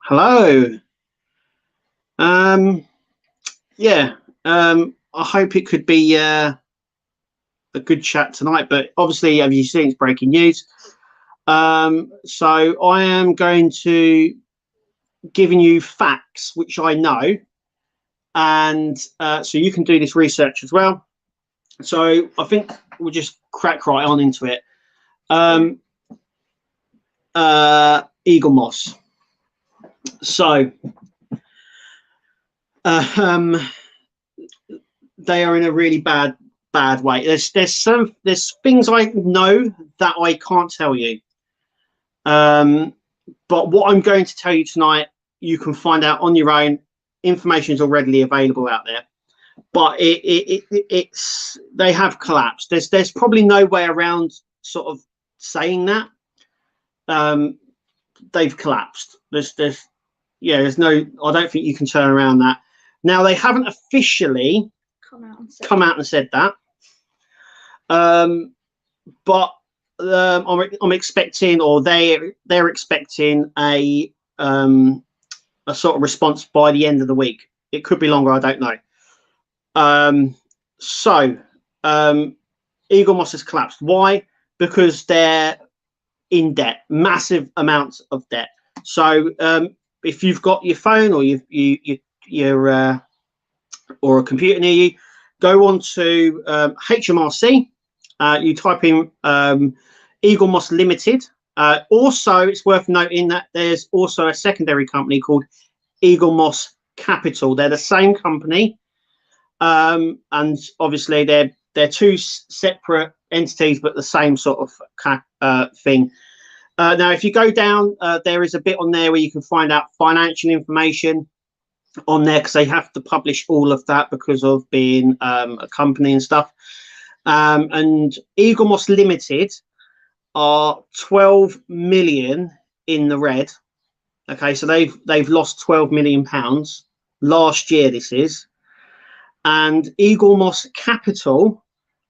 Hello. Um, yeah. I hope it could be a good chat tonight, but obviously, as you've seen, it's breaking news. So I am going to giving you facts which I know, and so you can do this research as well. So I think we'll just crack right on into it. Eaglemoss. So they are in a really bad way. There's things I know that I can't tell you. But what I'm going to tell you tonight, you can find out on your own. Information is already available out there, but it's they have collapsed. There's probably no way around sort of saying that. They've collapsed. There's no. I don't think you can turn around that. Now they haven't officially come out and said that. But I'm expecting, or they're expecting a sort of response by the end of the week. It could be longer, I don't know. Eaglemoss has collapsed. Why? Because they're in debt, massive amounts of debt. So if you've got your phone or your or a computer near you, go on to HMRC. You type in Eaglemoss Limited. Also, it's worth noting that there's also a secondary company called Eaglemoss Capital. They're the same company, and obviously they're two separate entities, but the same sort of thing. Now, if you go down, there is a bit on there where you can find out financial information on there, because they have to publish all of that because of being a company and stuff. And Eaglemoss Limited are 12 million in the red. Okay, so they've lost 12 million pounds last year. This is, and Eaglemoss Capital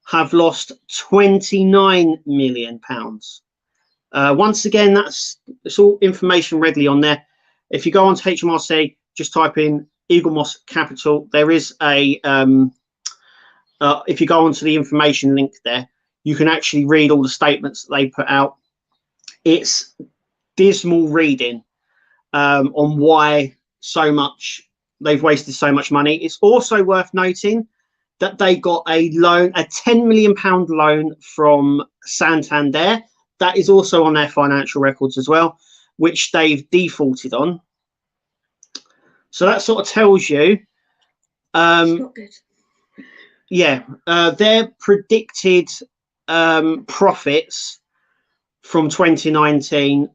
have lost 29 million pounds. Once again, it's all information readily on there. If you go on to HMRC, just type in Eaglemoss Capital. There is a if you go onto the information link there, you can actually read all the statements that they put out. It's dismal reading on why they've wasted so much money. It's also worth noting that they got a loan, a £10 million loan from Santander. That is also on their financial records as well, which they've defaulted on. So that sort of tells you. It's not good. Yeah, their predicted profits from 2019,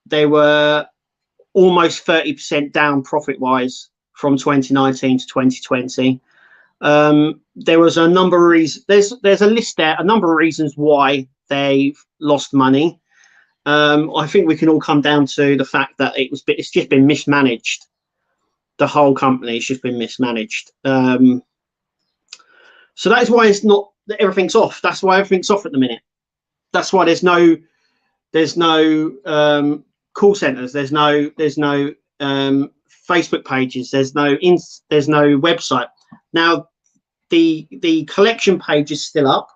they were almost 30% down profit-wise from 2019 to 2020. There was a number of reasons. There's a list there, a number of reasons why they've lost money. I think we can all come down to the fact that it's just been mismanaged. The whole company has just been mismanaged. So that is why it's not that everything's off. That's why everything's off at the minute. That's why there's no call centers. There's no Facebook pages. There's no website. Now the collection page is still up.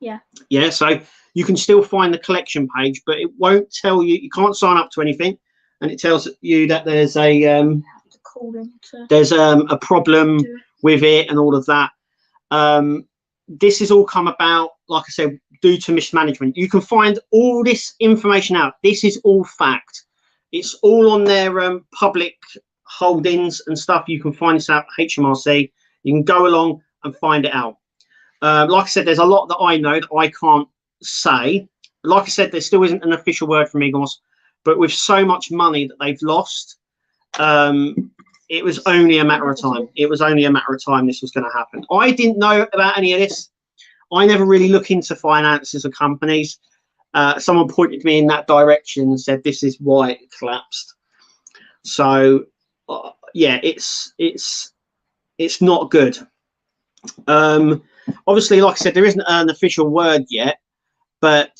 Yeah. Yeah. So you can still find the collection page, but it won't tell you. You can't sign up to anything, and it tells you that there's a problem with it and all of that. This has all come about, like I said, due to mismanagement. You can find all this information out. This is all fact. It's all on their public holdings and stuff. You can find this out at HMRC. You can go along and find it out. Like I said, there's a lot that I know that I can't say. Like I said, there still isn't an official word from Eaglemoss, but with so much money that they've lost, it was only a matter of time. It was only a matter of time this was going to happen. I didn't know about any of this. I never really look into finances of companies. Someone pointed me in that direction and said this is why it collapsed. So yeah, it's not good. Obviously, like I said, there isn't an official word yet, but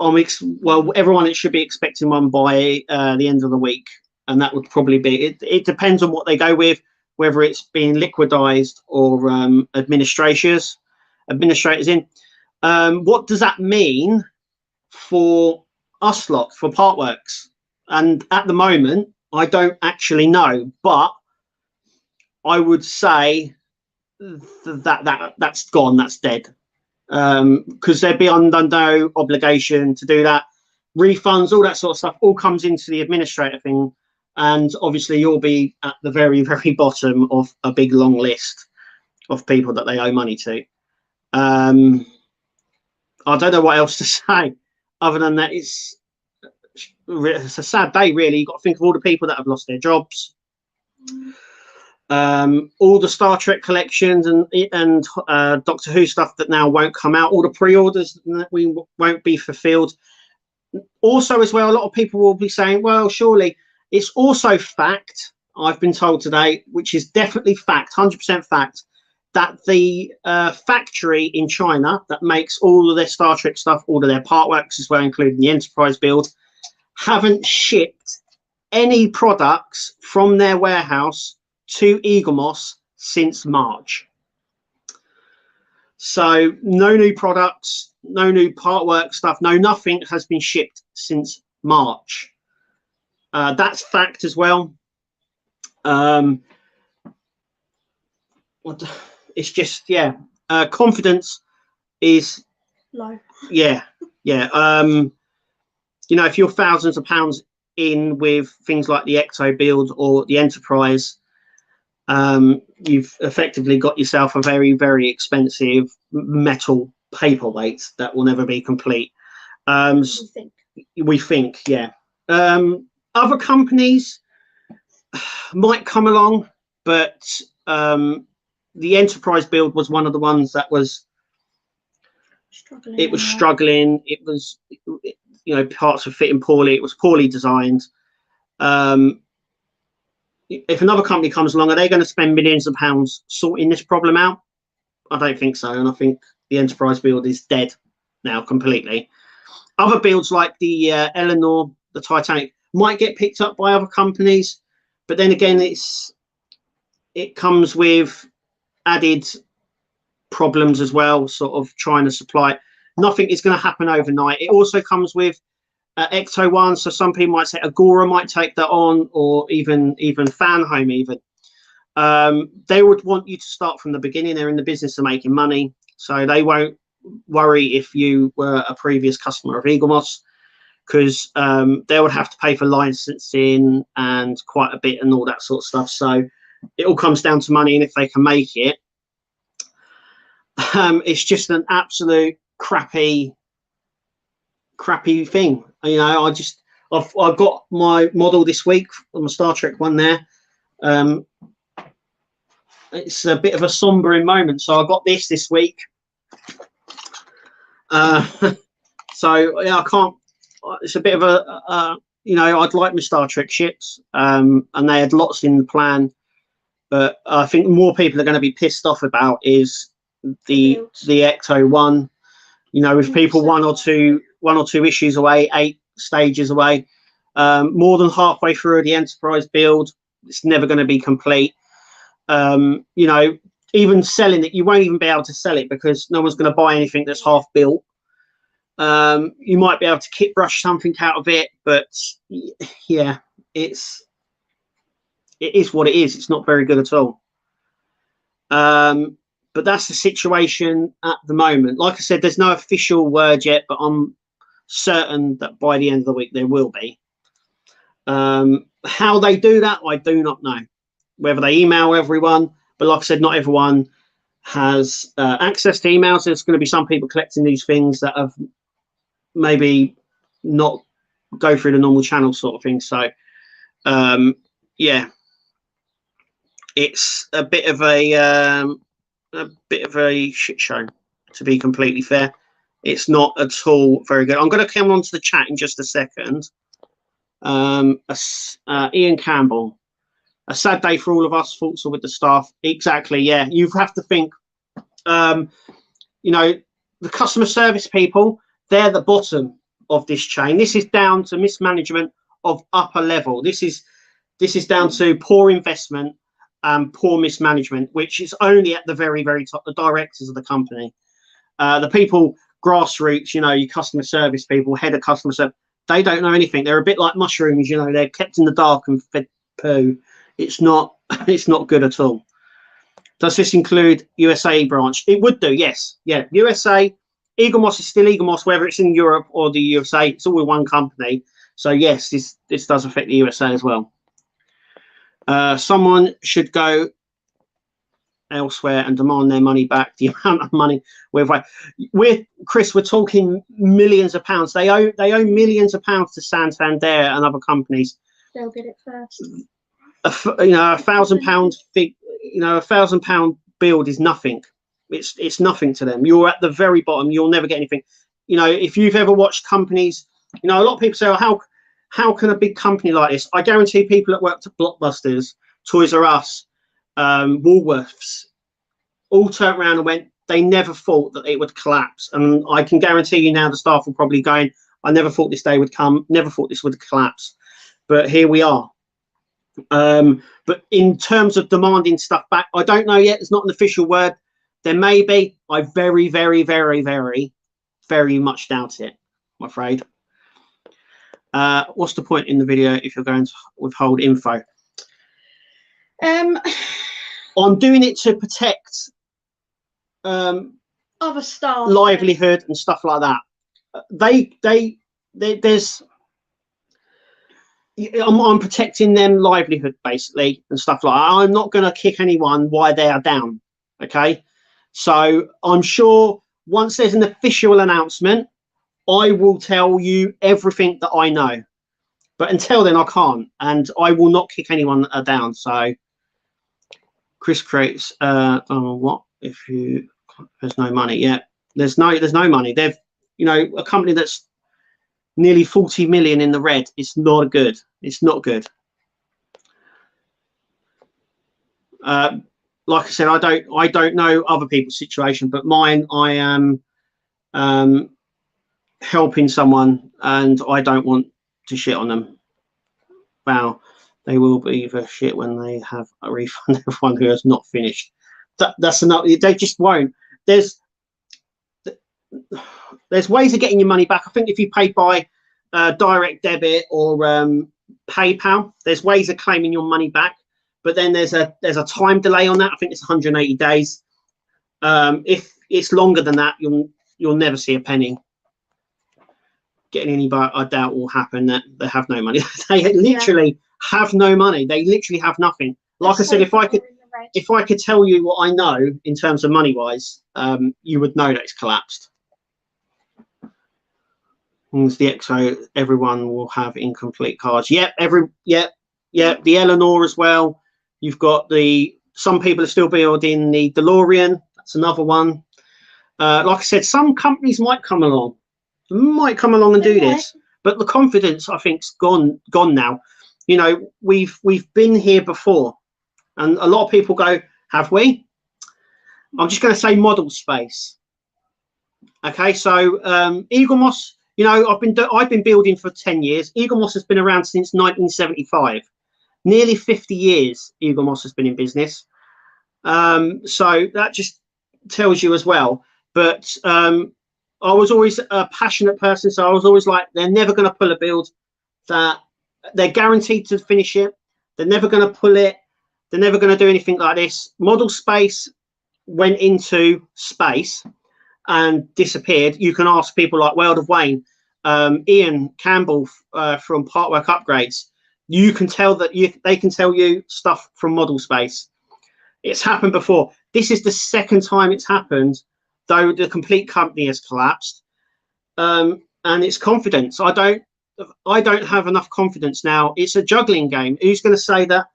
well, everyone should be expecting one by the end of the week, and that would probably be it. It depends on what they go with, whether it's being liquidized or administrators in. What does that mean for us lot, for Partworks? And at the moment, I don't actually know, but I would say that's gone, that's dead. Because they'd be under no obligation to do that. Refunds, all that sort of stuff, all comes into the administrator thing, and obviously you'll be at the very, very bottom of a big long list of people that they owe money to. I don't know what else to say other than that. It's a sad day, really. You've got to think of all the people that have lost their jobs. All the Star Trek collections and Doctor Who stuff that now won't come out, all the pre-orders that we won't be fulfilled. Also, as well, a lot of people will be saying, well, surely it's also fact, I've been told today, which is definitely fact, 100% fact, that the factory in China that makes all of their Star Trek stuff, all of their Partworks as well, including the Enterprise build, haven't shipped any products from their warehouse to Eaglemoss since March. So no new products, no new Partwork stuff, nothing has been shipped since March. That's fact as well. It's just, yeah, confidence is low. Yeah. You know, if you're thousands of pounds in with things like the Ecto build or the Enterprise, you've effectively got yourself a very, very expensive metal paperweight that will never be complete. We think, yeah. Other companies might come along, but the Enterprise build was one of the ones that was struggling. It was struggling. It was, you know, parts were fitting poorly. It was poorly designed. If another company comes along, are they going to spend millions of pounds sorting this problem out? I don't think so. And I think the Enterprise build is dead now completely. Other builds like the Eleanor, the Titanic, might get picked up by other companies. But then again, it comes with added problems as well, sort of trying to supply. Nothing is going to happen overnight. It also comes with Ecto One, so some people might say Agora might take that on, or even Fanhome even. They would want you to start from the beginning. They're in the business of making money, so they won't worry if you were a previous customer of Eaglemoss, because they would have to pay for licensing and quite a bit and all that sort of stuff. So it all comes down to money, and if they can make it, it's just an absolute crappy thing. You know, I've got my model this week on the Star Trek one there. It's a bit of a sombering moment, so I got this week. So yeah, I can't. It's a bit of a you know, I'd like my Star Trek ships, and they had lots in the plan, but I think more people are going to be pissed off about is the Ecto One. You know, with people one or two issues away, 8 stages away, more than halfway through the Enterprise build, it's never going to be complete. You know, even selling it, you won't even be able to sell it because no one's going to buy anything that's half built. You might be able to kit brush something out of it, but yeah, it is what it is. It's not very good at all. But that's the situation at the moment. Like I said, there's no official word yet, but I'm certain that by the end of the week there will be. How they do that, I do not know. Whether they email everyone, but like I said, not everyone has access to emails. There's going to be some people collecting these things that have maybe not go through the normal channel sort of thing. So, yeah, it's a bit of a shit show, to be completely fair. It's not at all very good. I'm going to come on to the chat in just a second. Ian Campbell, a sad day for all of us. Thoughts are with the staff. Exactly. Yeah, you have to think. You know, the customer service people, they're the bottom of this chain. This is down to mismanagement of upper level. This is down to poor investment and poor mismanagement, which is only at the very, very top, the directors of the company. The people, grassroots, you know, your customer service people, head of customer service, they don't know anything. They're a bit like mushrooms, you know, they're kept in the dark and fed poo. It's not good at all. Does this include USA branch? It would do, yes. Yeah, USA, Eaglemoss is still Eaglemoss, whether it's in Europe or the USA, it's all one company. So yes, this does affect the USA as well. Someone should go elsewhere and demand their money back. The amount of money Chris, we're talking millions of pounds. They owe millions of pounds to Santander and other companies. They'll get it first. You know, £1,000 build is nothing. It's nothing to them. You're at the very bottom. You'll never get anything. You know, if you've ever watched companies, you know, a lot of people say, oh, how can a big company like this? I guarantee people that worked at Blockbusters, Toys R Us, Woolworths, all turned around and went, they never thought that it would collapse. And I can guarantee you now the staff will probably go, I never thought this day would come, never thought this would collapse. But here we are. But in terms of demanding stuff back, I don't know yet. It's not an official word. There may be. I very, very, very, very, very much doubt it, I'm afraid. What's the point in the video if you're going to withhold info? I'm doing it to protect other staff, livelihood and stuff like that. I'm protecting them livelihood basically and stuff like that. I'm not going to kick anyone while they are down. Okay, so I'm sure once there's an official announcement, I will tell you everything that I know. But until then, I can't, and I will not kick anyone down. So Chris creates. What if there's no money? Yeah, there's no money. They've, you know, a company that's nearly 40 million in the red. It's not good. It's not good. Like I said, I don't know other people's situation, but mine, I am helping someone, and I don't want to shit on them. Wow, they will be the shit when they have a refund everyone who has not finished. That's enough. They just won't. There's ways of getting your money back. I think if you pay by direct debit or PayPal, there's ways of claiming your money back. But then there's a time delay on that. I think it's 180 days. If it's longer than that, you'll never see a penny. Getting anybody, I doubt will happen. That they have no money. They literally have no money. They literally have nothing. Like I said, if I could tell you what I know in terms of money wise, you would know that it's collapsed. It's the EXO, everyone will have incomplete cards. Yep, the Eleanor as well. You've got some people are still building the DeLorean. That's another one. Like I said, some companies might come along and do this, but the confidence, I think, is gone now. You know, we've been here before, and a lot of people go, have we? I'm just going to say model space. Okay, so Eaglemoss, you know, I've been building for 10 years. Eaglemoss has been around since 1975. Nearly 50 years Eaglemoss has been in business. So that just tells you as well. But I was always a passionate person, so I was always like, they're never going to pull a build that they're guaranteed to finish it. They're never going to pull it. They're never going to do anything like this. Model space went into space and disappeared. You can ask people like World of Wayne, Ian Campbell from Partwork Upgrades. You can tell that they can tell you stuff from model space. It's happened before. This is the second time it's happened, though the complete company has collapsed. And it's confidence. I don't have enough confidence now. It's a juggling game. Who's going to say that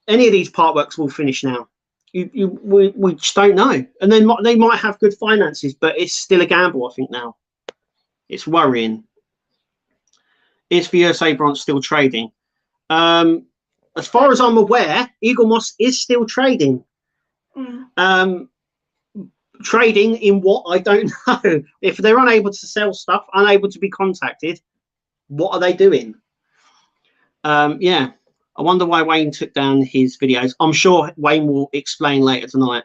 any of these partworks will finish now? We just don't know. And then they might have good finances, but it's still a gamble, I think, now. It's worrying. Is the USA branch still trading? As far as I'm aware, Eaglemoss is still trading. Trading in what? I don't know. If they're unable to sell stuff, unable to be contacted, what are they doing? Yeah, I wonder why Wayne took down his videos. I'm sure Wayne will explain later tonight.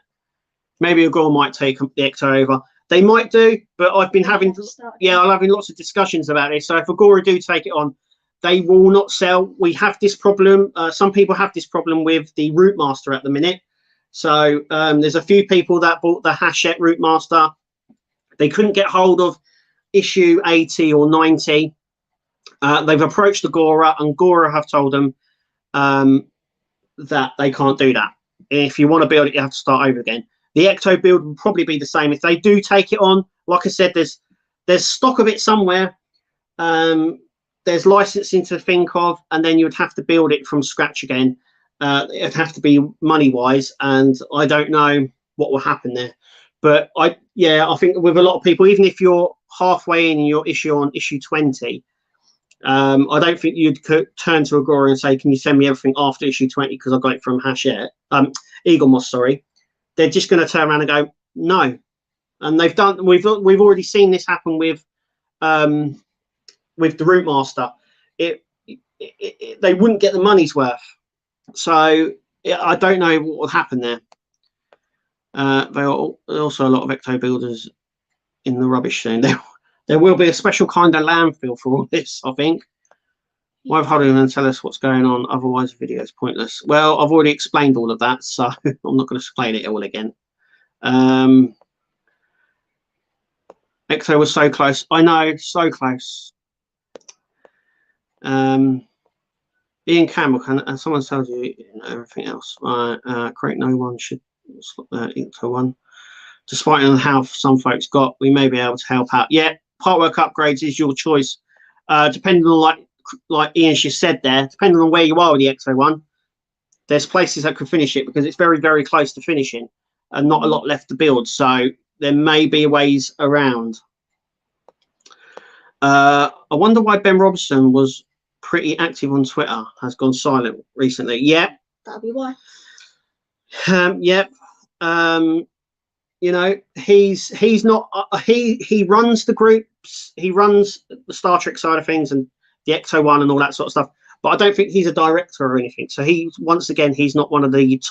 Maybe a girl might take the Ecto over. They might do, but I've been having, I'm having lots of discussions about this. So if Agora do take it on, they will not sell. We have this problem. Some people have this problem with the Rootmaster at the minute. So there's a few people that bought the Hachette Rootmaster. They couldn't get hold of issue 80 or 90. They've approached Agora, and Agora have told them that they can't do that. If you want to build it, you have to start over again. The Ecto build will probably be the same. If they do take it on, like I said, there's stock of it somewhere. There's licensing to think of, and then you would have to build it from scratch again. It'd have to be money-wise, and I don't know what will happen there. But I think with a lot of people, even if you're halfway in your issue on issue 20, I don't think you'd turn to Agora and say, "Can you send me everything after issue 20 because I got it from Hachette, Eaglemoss, sorry." They're just going to turn around and go, no. And they've done. We've already seen this happen with the Rootmaster. They wouldn't get the money's worth. So I don't know what will happen there. There are also a lot of Ecto builders in the rubbish soon. There will be a special kind of landfill for all this, I think. Why have Holly and tell us what's going on? Otherwise, the video is pointless. Well, I've already explained all of that, so I'm not going to explain it all again. Ecto was so close. I know, so close. Ian Campbell, can someone tells you everything else? Correct, no one should Ecto one. Despite how some folks got, we may be able to help out. Yeah, partwork upgrades is your choice. Depending on like Ian just said there, depending on where you are with the Ecto one, there's places that could finish it because it's very, very close to finishing and not a lot left to build. So there may be ways around. I wonder why Ben Robson was pretty active on Twitter, has gone silent recently. Yeah. That'll be why. Yep. You know, he's not he runs the groups, he runs the Star Trek side of things and the Ecto one and all that sort of stuff, but I don't think he's a director or anything. So he's not one of the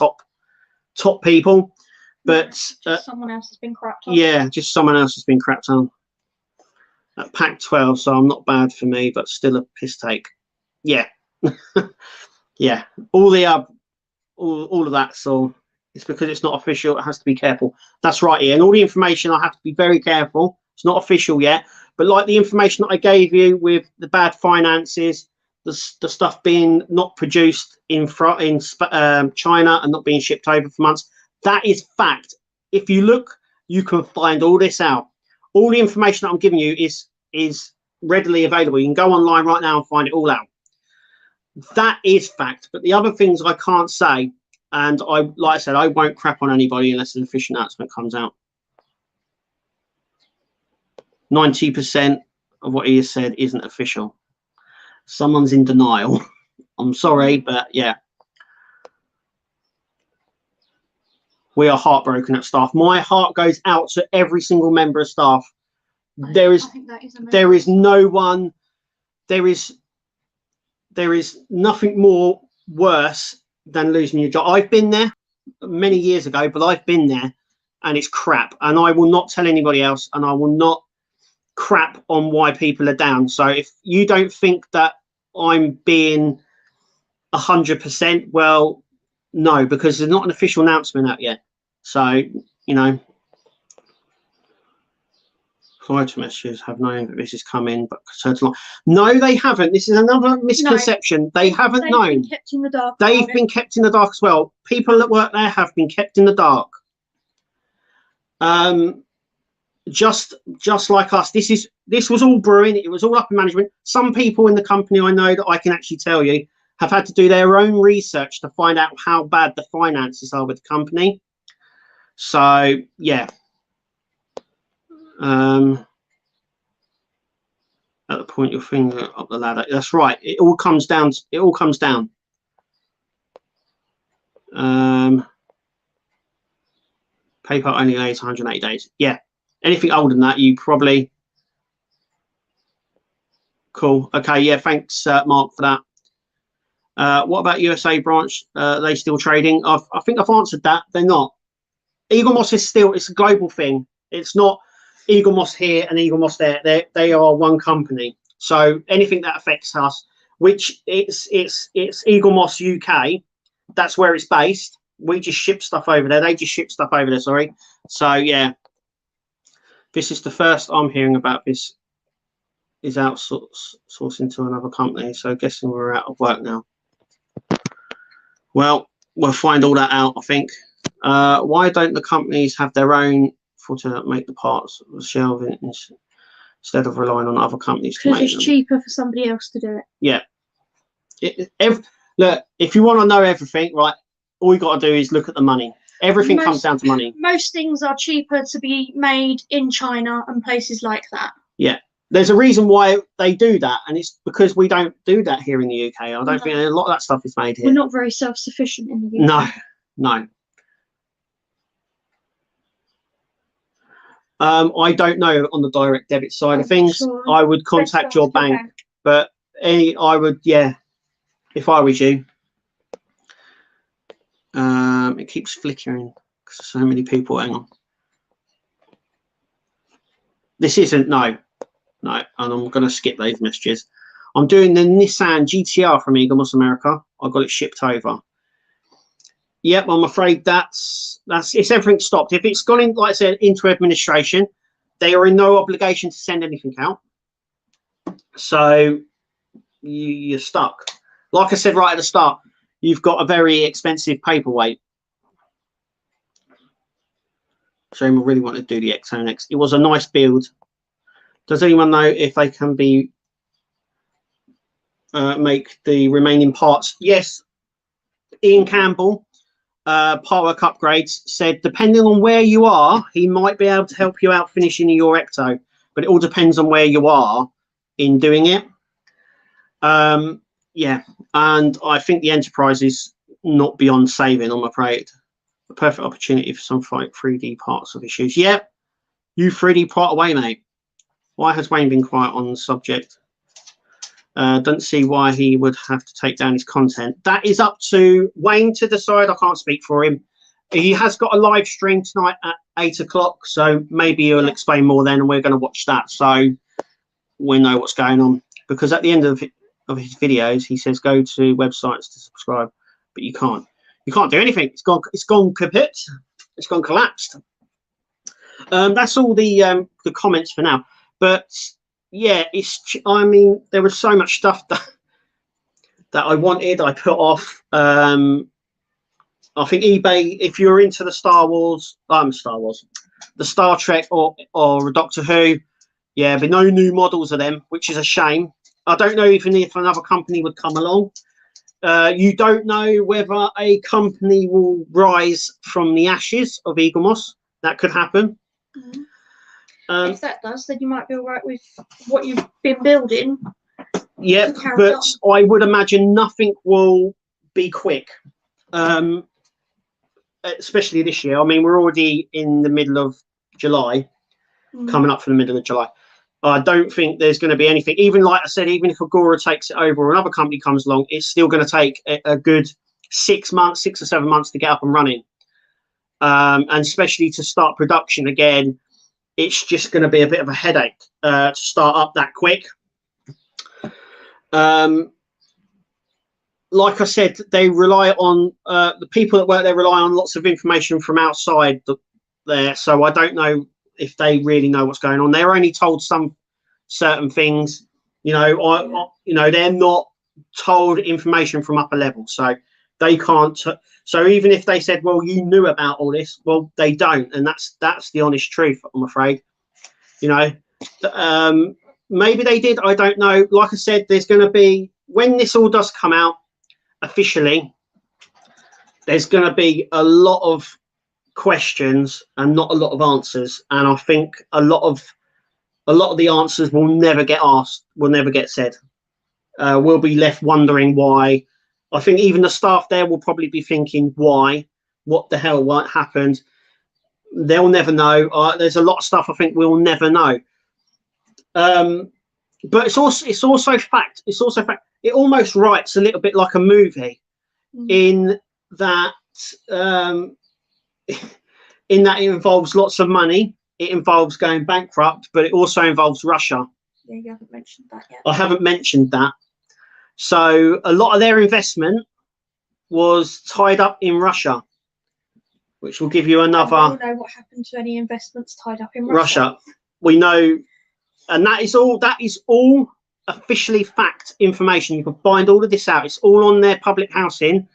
top people, but someone else has been crapped on. Yeah, just someone else has been crapped on at Pack 12. So I'm not bad for me, but still a piss take. Yeah. Yeah, all of that. So it's because it's not official. It has to be careful. That's right, Ian. All the information, I have to be very careful. It's not official yet. But like the information that I gave you with the bad finances, the stuff being not produced in China and not being shipped over for months, that is fact. If you look, you can find all this out. All the information that I'm giving you is readily available. You can go online right now and find it all out. That is fact. But the other things I can't say. And like I said, I won't crap on anybody unless an official announcement comes out. 90% of what he has said isn't official. Someone's in denial. I'm sorry, but yeah. We are heartbroken at staff. My heart goes out to every single member of staff. There is no one, there is nothing more worse than losing your job. I've been there many years ago, but I've been there and it's crap. And I will not tell anybody else, and I will not crap on why people are down. So if you don't think that I'm being 100%, well, no, because there's not an official announcement out yet. So, you know, flight messages have known that this is coming, but no, they haven't. This is another misconception. No, they haven't known. Been kept in the dark. They've been kept in the dark as well. People that work there have been kept in the dark. Just like us. This was all brewing. It was all up in management. Some people in the company I know that I can actually tell you have had to do their own research to find out how bad the finances are with the company. So yeah. At the point your finger up the ladder. That's right. It all comes down. PayPal only lays 180 days. Yeah. Anything older than that, you probably. Cool. Okay. Yeah. Thanks, Mark, for that. What about USA branch? Are they still trading? I think I've answered that. They're not. Eaglemoss is still, it's a global thing. It's not Eaglemoss here and Eaglemoss there. They are one company. So anything that affects us, which it's Eaglemoss UK, that's where it's based. We just ship stuff over there. They just ship stuff over there, sorry. So yeah, this is the first I'm hearing about this is outsourcing to another company. So guessing we're out of work now. Well, we'll find all that out, I think. Why don't the companies have their own to make the parts shelving instead of relying on other companies to make them? Because it's cheaper for somebody else to do it. Yeah. Look, if you want to know everything, right, all you got to do is look at the money. Everything comes down to money. Most things are cheaper to be made in China and places like that. Yeah. There's a reason why they do that, and it's because we don't do that here in the UK. I don't think a lot of that stuff is made here. We're not very self-sufficient in the UK. No. I don't know on the direct debit side of things. Sure. I would contact your bank, but I would, yeah, if I was you. It keeps flickering because so many people. Hang on. This isn't, no, and I'm going to skip those messages. I'm doing the Nissan GTR from Eaglemoss America. I got it shipped over. Yep, I'm afraid it's everything stopped. If it's gone in, like I said, into administration, they are in no obligation to send anything out. So you're stuck. Like I said right at the start, you've got a very expensive paperweight. Shame I really wanted to do the Exo next. It was a nice build. Does anyone know if they can be make the remaining parts? Yes, Ian Campbell. Parwork Upgrades said, depending on where you are, he might be able to help you out finishing your Ecto, but it all depends on where you are in doing it. Yeah, and I think the Enterprise is not beyond saving, I'm afraid. A perfect opportunity for some 3D parts of issues. Yeah, you 3D part away, mate. Why has Wayne been quiet on the subject? Don't see why he would have to take down his content. That is up to Wayne to decide. I can't speak for him. He has got a live stream tonight at 8 o'clock, so maybe he'll explain more then, and we're going to watch that, so we know what's going on. Because at the end of his videos, he says go to websites to subscribe, but you can't. You can't do anything. It's gone kaput. It's gone collapsed. That's all the comments for now. But yeah, I mean, there was so much stuff that I wanted, I put off. I think eBay, if you're into the the Star Trek or Doctor Who, yeah, but no new models of them, which is a shame. I don't know even if another company would come along. You don't know whether a company will rise from the ashes of Eaglemoss. That could happen. Mm-hmm. If that does, then you might be all right with what you've been building. Yeah, but I would imagine nothing will be quick, especially this year. I mean, we're already in the middle of July, coming up for the middle of July. I don't think there's going to be anything. Even like I said, even if Agora takes it over or another company comes along, it's still going to take a good 6 months, 6 or 7 months to get up and running. And especially to start production again, it's just going to be a bit of a headache to start up that quick. Like I said, they rely on the people that work there rely on lots of information from outside there. So I don't know if they really know what's going on. They're only told some certain things. You know, they're not told information from upper level, so they can't. So even if they said, well, you knew about all this, well, they don't, and that's the honest truth, I'm afraid. You know, maybe they did. I don't know. Like I said, there's going to be, when this all does come out officially, there's going to be a lot of questions and not a lot of answers, and I think a lot of the answers will never get asked, will never get said. We'll be left wondering why. I think even the staff there will probably be thinking why, what the hell, what happened. they'll never know. There's a lot of stuff I think we'll never know. But it's also fact. It's also fact. It almost writes a little bit like a movie, in that in that it involves lots of money. It involves going bankrupt, but it also involves Russia. Yeah, you haven't mentioned that yet. I haven't mentioned that. So a lot of their investment was tied up in Russia, which will give you another. I don't know what happened to any investments tied up in Russia. We know, and that is all officially fact information. You can find all of this out. It's all on their public housing.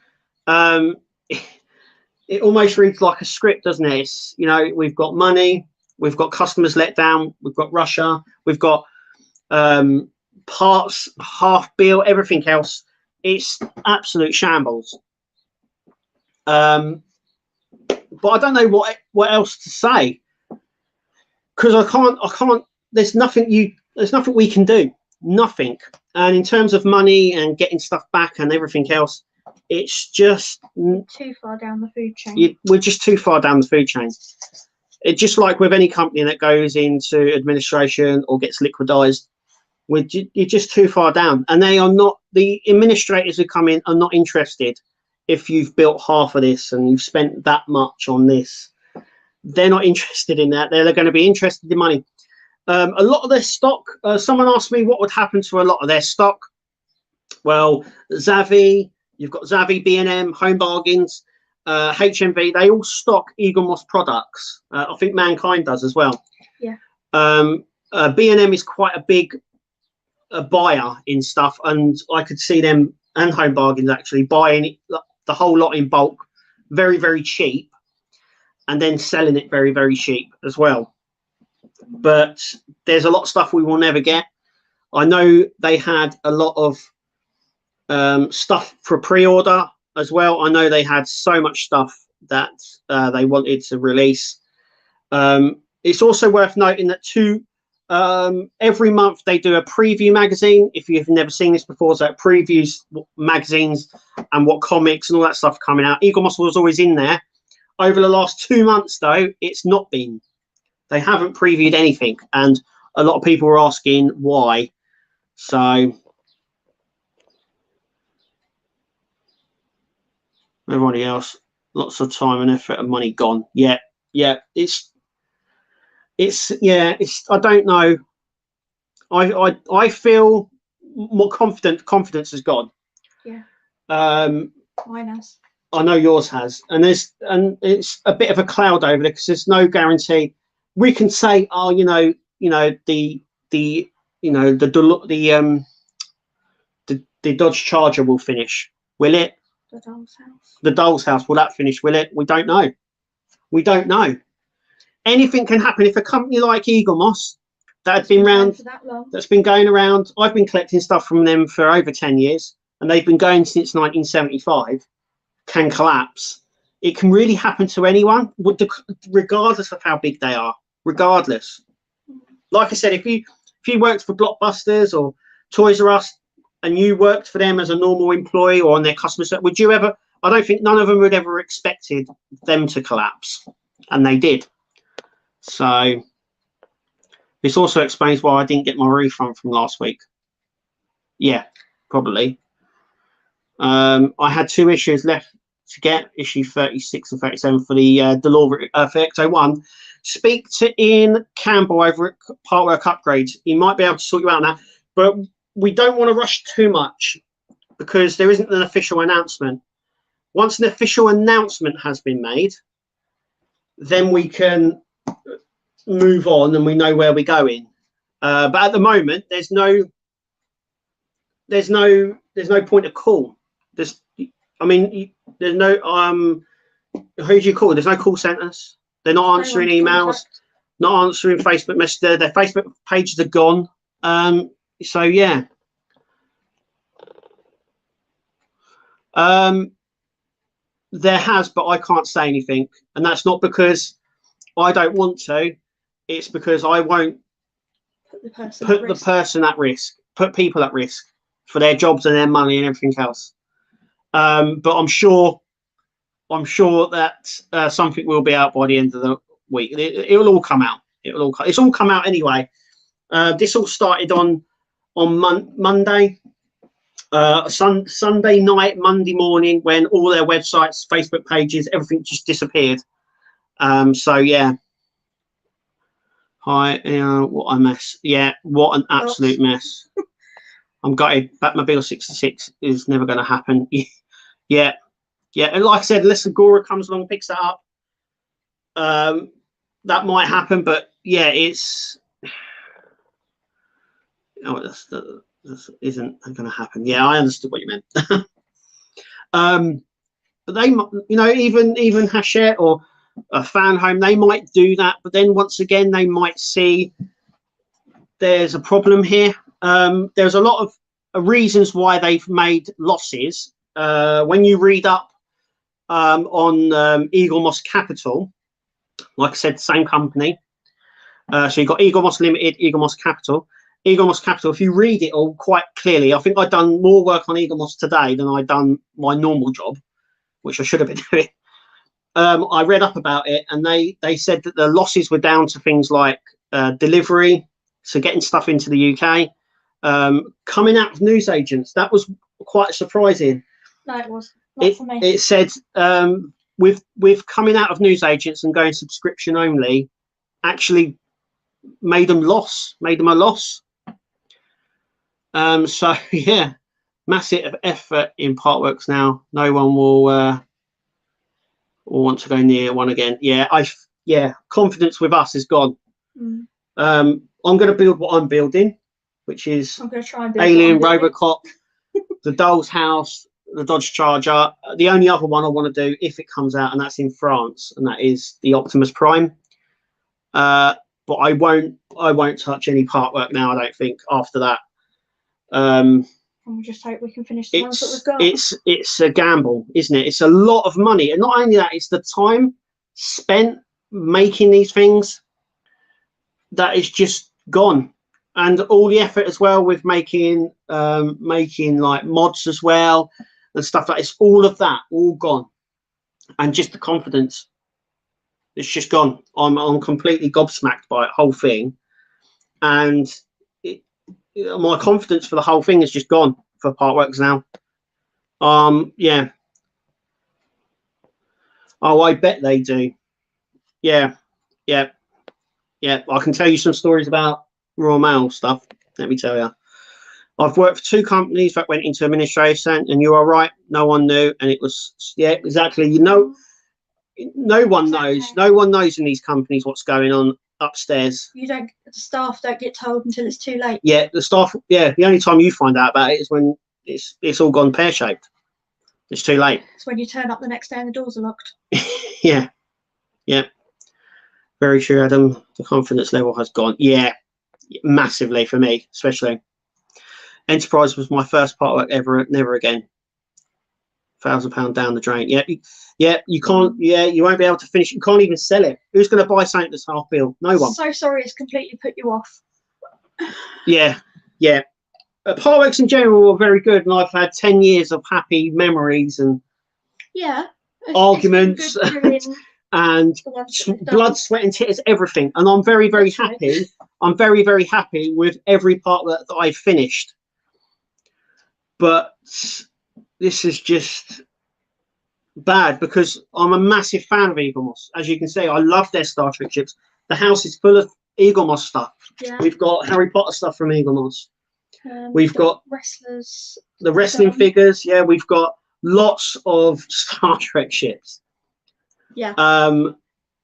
It almost reads like a script, doesn't it? It's, you know, we've got money, we've got customers let down, we've got Russia, we've got parts half built, everything else. It's absolute shambles. But I don't know what else to say, because I can't. There's nothing we can do. Nothing. And in terms of money and getting stuff back and everything else, it's just too far down the food chain. We're just too far down the food chain. It's just like with any company that goes into administration or gets liquidized, you're just too far down. And they are not, the administrators who come in are not interested. If you've built half of this and you've spent that much on this, they're not interested in that. They're going to be interested in money. A lot of their stock, someone asked me what would happen to a lot of their stock. Well, Zavvi, you've got Zavvi, B&M, Home Bargains, HMV, they all stock Eaglemoss products. I think Mankind does as well. Yeah. B&M is quite a big buyer in stuff, and I could see them, and Home Bargains actually, buying the whole lot in bulk, very, very cheap, and then selling it very, very cheap as well. But there's a lot of stuff we will never get. I know they had a lot of stuff for pre-order as well. I know they had so much stuff that they wanted to release. It's also worth noting that every month they do a preview magazine. If you've never seen this before, so it previews magazines and what comics and all that stuff coming out. Eaglemoss was always in there. Over the last 2 months, though, it's not been. They haven't previewed anything, and a lot of people were asking why. So everybody else, lots of time and effort and money gone. Yeah, it's I don't know. I feel more confident. Confidence has gone. Yeah. Mine has. I know yours has, and it's a bit of a cloud over there because there's no guarantee. We can say, oh, the Dodge Charger will finish. Will it? The Doll's House. The Doll's House, will that finish? Will it? We don't know. We don't know. Anything can happen. If a company like Eaglemoss that had been around, that's been going around, I've been collecting stuff from them for over 10 years, and they've been going since 1975, can collapse. It can really happen to anyone, regardless of how big they are. Regardless. Like I said, if you worked for Blockbusters or Toys R Us and you worked for them as a normal employee or on their customer service, would you ever? I don't think none of them would ever expected them to collapse, and they did. So this also explains why I didn't get my refund from last week. Yeah, probably. I had 2 issues left to get, issue 36 and 37 for the Delore for XO1. Speak to Ian Campbell over at Partwork Upgrades. He might be able to sort you out on that, but we don't want to rush too much because there isn't an official announcement. Once an official announcement has been made, then we can move on and we know where we're going. But at the moment, there's no point of call. There's no who do you call? There's no call centers. They're not answering emails, not answering Facebook messages. Their Facebook pages are gone. So yeah. There has, but I can't say anything, and that's not because I don't want to. It's because I won't put the person at risk, put people at risk for their jobs and their money and everything else. But I'm sure that something will be out by the end of week. It will all come out. It's all come out anyway. This all started on Monday, Sunday night, Monday morning, when all their websites, Facebook pages, everything just disappeared. So yeah. Hi, what a mess. Yeah, what an absolute mess. I'm gutted. Batmobile 66 is never going to happen. Yeah. And like I said, unless Agora comes along and picks that up, that might happen. But yeah, it's this isn't going to happen. Yeah, I understood what you meant. But they, even Hachette or a fan home, they might do that. But then once again, they might see there's a problem here. There's a lot of reasons why they've made losses. When you read up on Eaglemoss Capital, like I said, same company. So you've got Eaglemoss Limited, Eaglemoss Capital. Eaglemoss Capital, if you read it all quite clearly, I think I've done more work on Eaglemoss today than I've done my normal job, which I should have been doing. I read up about it, and they said that the losses were down to things like delivery, so getting stuff into the UK, coming out of newsagents. That was quite surprising. No, it was not for me. It said with coming out of newsagents and going subscription only, actually made them a loss. So yeah, massive effort in Partworks now. No one will want to go near one again. Yeah, confidence with us is gone. I'm going to build what I'm building, which is I'm going to try and build Alien, Robocop, the Doll's House, the Dodge Charger. The only other one I want to do, if it comes out, and that's in France, and that is the Optimus Prime. But I won't touch any part work now, I don't think, after that. And we just hope we can finish the ones that we've got. It's a gamble, isn't it? It's a lot of money, and not only that, it's the time spent making these things that is just gone, and all the effort as well with making like mods as well and stuff like it's all of that all gone, and just the confidence, it's just gone. I'm completely gobsmacked by the whole thing, and my confidence for the whole thing is just gone for Partworks now. Yeah. Oh, I bet they do. Yeah. I can tell you some stories about Royal Mail stuff. Let me tell you. I've worked for 2 companies that went into administration, and you are right, no one knew, and it was, yeah, exactly. No one knows. No one knows in these companies what's going on upstairs. The staff don't get told until it's too late. Yeah, the staff. Yeah, the only time you find out about it is when it's all gone pear-shaped. It's too late. It's when you turn up the next day and the doors are locked. Yeah. Very true, Adam. The confidence level has gone. Yeah, massively for me, especially. Enterprise was my first part work ever. Never again. £1,000 down the drain. Yeah, you can't. Yeah, you won't be able to finish. You can't even sell it. Who's going to buy something that's half built? No one. So sorry, it's completely put you off. Yeah. Partworks in general are very good, and I've had 10 years of happy memories and arguments and blood, sweat, and tears, everything. And I'm very, very happy. I'm very, very happy with every part that I finished. But this is just bad because I'm a massive fan of Eaglemoss. As you can see, I love their Star Trek ships. The house is full of Eaglemoss stuff. Yeah. We've got Harry Potter stuff from Eaglemoss. We've got wrestlers, the wrestling figures. Yeah, we've got lots of Star Trek ships. Yeah.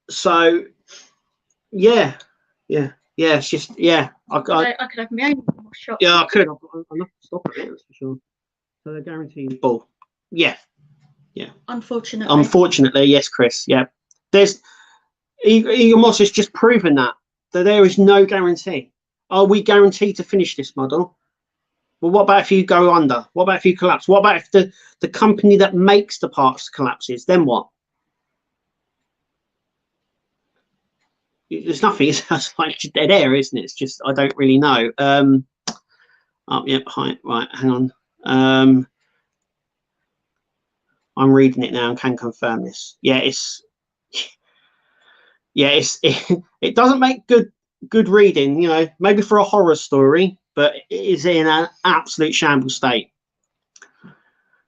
So, yeah. It's just I could have my own shop. Yeah, I could. I'm not stopping it, that's for sure. So they're guaranteed. Oh, yeah. Unfortunately, yes, Chris. Yeah. There's Eaglemoss has just proven that there is no guarantee. Are we guaranteed to finish this model? Well, what about if you go under? What about if you collapse? What about if the company that makes the parts collapses? Then what? There's nothing. It's like dead air, isn't it? It's just I don't really know. Hi. Right, hang on. I'm reading it now and can confirm this. Yeah, yeah, it doesn't make good reading, you know, maybe for a horror story, but it is in an absolute shambles state.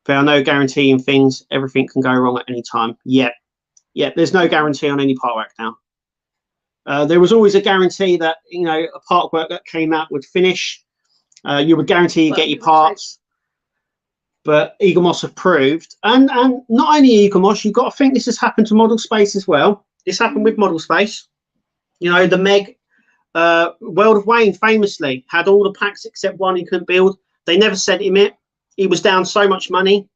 There are no guaranteeing things. Everything can go wrong at any time. Yeah, there's no guarantee on any part work now. There was always a guarantee that, you know, a part work that came out would finish. You would guarantee you get your parts. But Eaglemoss have proved, and not only Eaglemoss, you've got to think this has happened to Model Space as well. This happened with Model Space. You know, the Meg, World of Wayne famously had all the packs except one he couldn't build. They never sent him it. He was down so much money.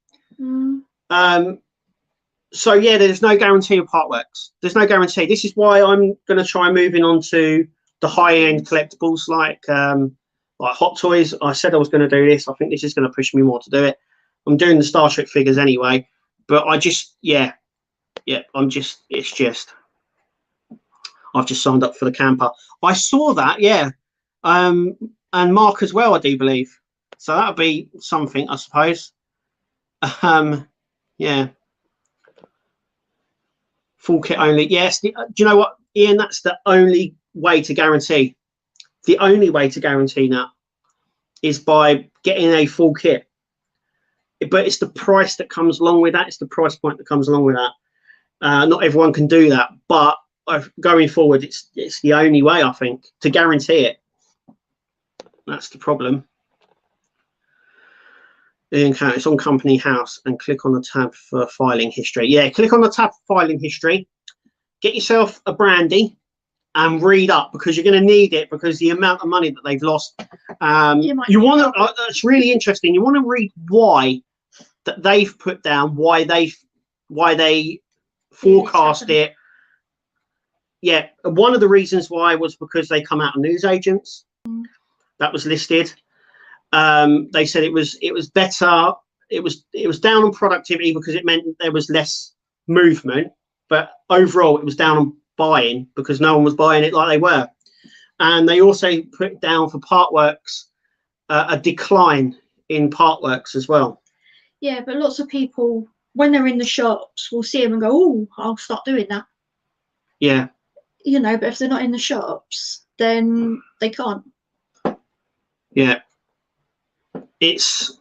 So yeah, there's no guarantee of part works. There's no guarantee. This is why I'm going to try moving on to the high-end collectibles like Hot Toys. I said I was going to do this. I think this is going to push me more to do it. I'm doing the Star Trek figures anyway, but I just, I've just signed up for the camper. I saw that, yeah, and Mark as well, I do believe. So that'll be something, I suppose. Yeah. Full kit only. Yes. Do you know what, Ian? That's the only way to guarantee. The only way to guarantee that is by getting a full kit. But it's the price that comes along with that. It's the price point that comes along with that. Not everyone can do that, but going forward, it's the only way, I think, to guarantee it. That's the problem. It's on Company House and click on the tab for filing history. Yeah, click on the tab for filing history. Get yourself a brandy and read up, because you're going to need it, because the amount of money that they've lost. You want to. It's really interesting. You want to read why that they've put down, why they forecast it. Yeah, one of the reasons why was because they come out of newsagents. That was listed. They said it was better. It was down on productivity because it meant there was less movement, but overall it was down on buying because no one was buying it like they were. And they also put down for part works a decline in part works as well. Yeah, but lots of people, when they're in the shops, will see them and go, "Oh, I'll start doing that." Yeah. You know, but if they're not in the shops, then they can't. Yeah. It's,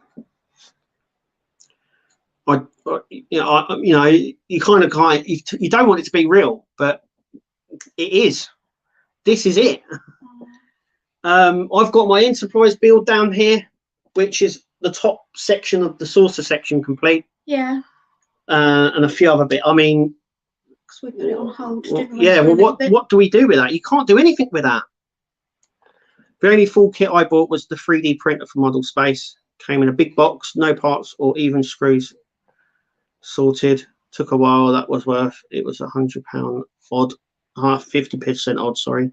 you kind of you don't want it to be real, but it is. This is it. I've got my Enterprise build down here, which is the top section of the saucer section complete. Yeah. And a few other bits. I mean, because we put it on hold. Didn't we? Yeah. Well, what do we do with that? You can't do anything with that. The only full kit I bought was the 3D printer for Model Space. Came in a big box, no parts or even screws sorted. Took a while. That was worth. It was £100 odd, 50% odd. Sorry,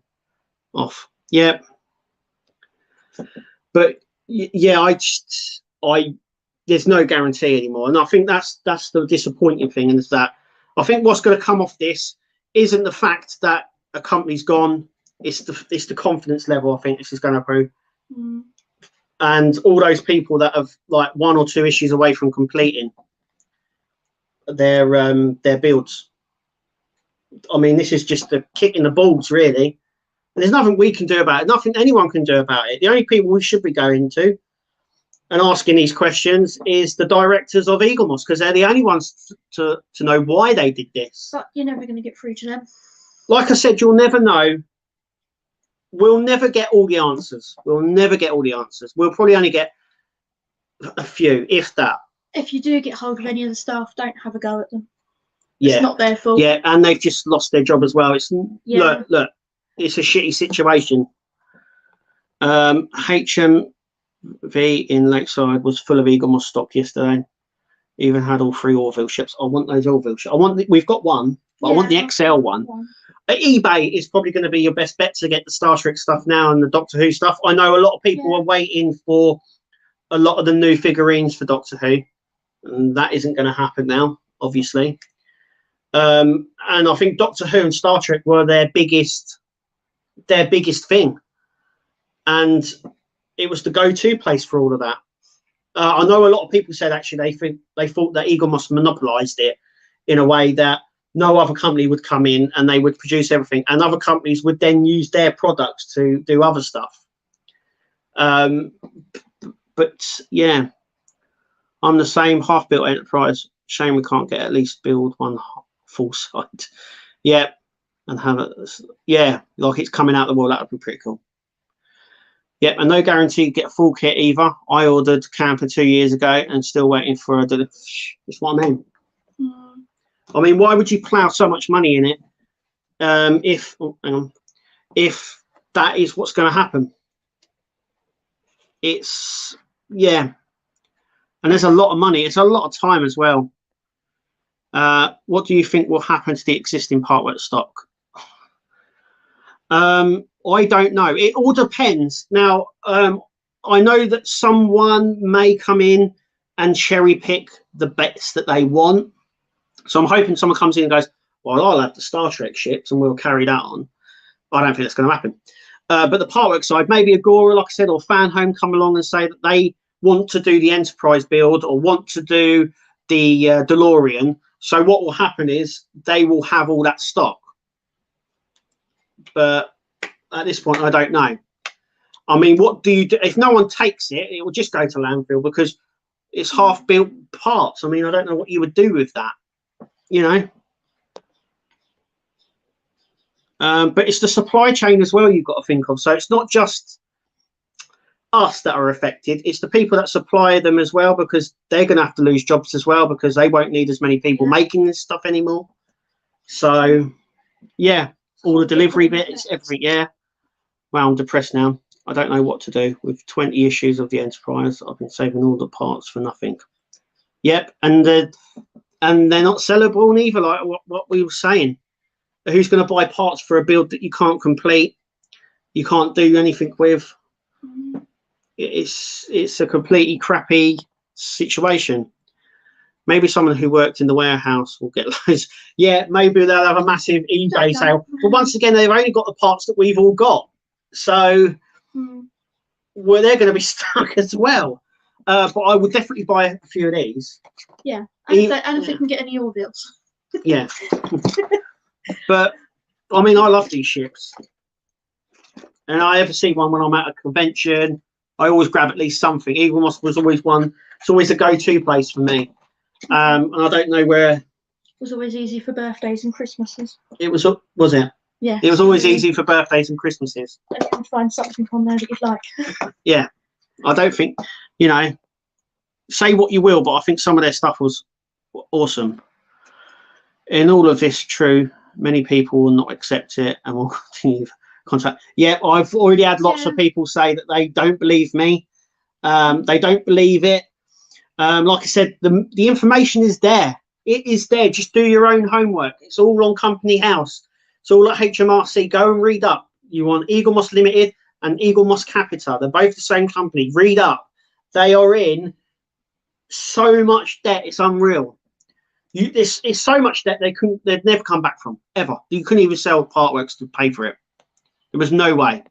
off. Yeah. But yeah, there's no guarantee anymore, and I think that's the disappointing thing, is that I think what's going to come off this isn't the fact that a company's gone. It's the confidence level I think this is going to prove. And all those people that have like 1 or 2 issues away from completing their builds. I mean, this is just a kick in the balls, really. And there's nothing we can do about it. Nothing anyone can do about it. The only people we should be going to and asking these questions is the directors of Eaglemoss, because they're the only ones to know why they did this. But you're never going to get through to them. Like I said, you'll never know. We'll never get all the answers. We'll never get all the answers. We'll probably only get a few, if that. If you do get hold of any of the staff, don't have a go at them. Yeah. It's not their fault. Yeah, and they've just lost their job as well. It's look, it's a shitty situation. HMV in Lakeside was full of Eaglemoss stock yesterday. Even had all 3 Orville ships. I want those Orville ships. We've got one, but I want the XL one. eBay is probably going to be your best bet to get the Star Trek stuff now and the Doctor Who stuff. I know a lot of people are waiting for a lot of the new figurines for Doctor Who, and that isn't going to happen now, obviously. And I think Doctor Who and Star Trek were their biggest thing, and it was the go-to place for all of that. I know a lot of people said actually they thought that Eaglemoss monopolised it in a way that no other company would come in and they would produce everything, and other companies would then use their products to do other stuff. But yeah, I'm the same, half-built enterprise. Shame we can't get at least build one full site. Yeah, and have it. Yeah, like it's coming out the wall. That would be pretty cool. Yep, and no guarantee to get a full kit either. I ordered camper 2 years ago and still waiting for a delivery. That's what I mean. I mean, why would you plough so much money in it if that is what's going to happen? It's, yeah. And there's a lot of money. It's a lot of time as well. What do you think will happen to the existing partwork stock? I don't know. It all depends. Now, I know that someone may come in and cherry pick the bets that they want. So I'm hoping someone comes in and goes, well, I'll have the Star Trek ships and we'll carry that on. I don't think that's going to happen. But the partwork side, maybe Agora, like I said, or Fanhome come along and say that they want to do the Enterprise build or want to do the DeLorean. So what will happen is they will have all that stock. But at this point, I don't know. I mean, what do you do? If no one takes it, it will just go to landfill because it's half-built parts. I mean, I don't know what you would do with that, you know. But it's the supply chain as well you've got to think of. So it's not just us that are affected. It's the people that supply them as well, because they're going to have to lose jobs as well because they won't need as many people making this stuff anymore. So, yeah, all the delivery bits, every year. Wow, I'm depressed now. I don't know what to do with 20 issues of the Enterprise. I've been saving all the parts for nothing. Yep, and they're not sellable either, like what we were saying. Who's going to buy parts for a build that you can't complete, you can't do anything with? It's a completely crappy situation. Maybe someone who worked in the warehouse will get loads. Yeah, maybe they'll have a massive eBay sale. But once again, they've only got the parts that we've all got. So well, they're going to be stuck as well. But I would definitely buy a few of these. Yeah, and if they can get any Orville's. Yeah. But, I mean, I love these ships. And I ever see one when I'm at a convention, I always grab at least something. Eaglemoss was always one. It's always a go-to place for me. And I don't know where. It was always easy for birthdays and Christmases. It was it? Yeah. It was always easy for birthdays and Christmases. And you can find something on there that you'd like. Yeah. I don't think, you know, say what you will, but I think some of their stuff was awesome. In all of this, true, many people will not accept it and will continue contract. Yeah, I've already had lots of people say that they don't believe me. They don't believe it. Like I said, the information is there. It is there. Just do your own homework. It's all on Company House. It's all at HMRC. Go and read up. You want Eaglemoss Limited and Eaglemoss Capita. They're both the same company. Read up. They are in so much debt. It's unreal. It's so much debt they'd never come back from, ever. You couldn't even sell partworks to pay for it. There was no way.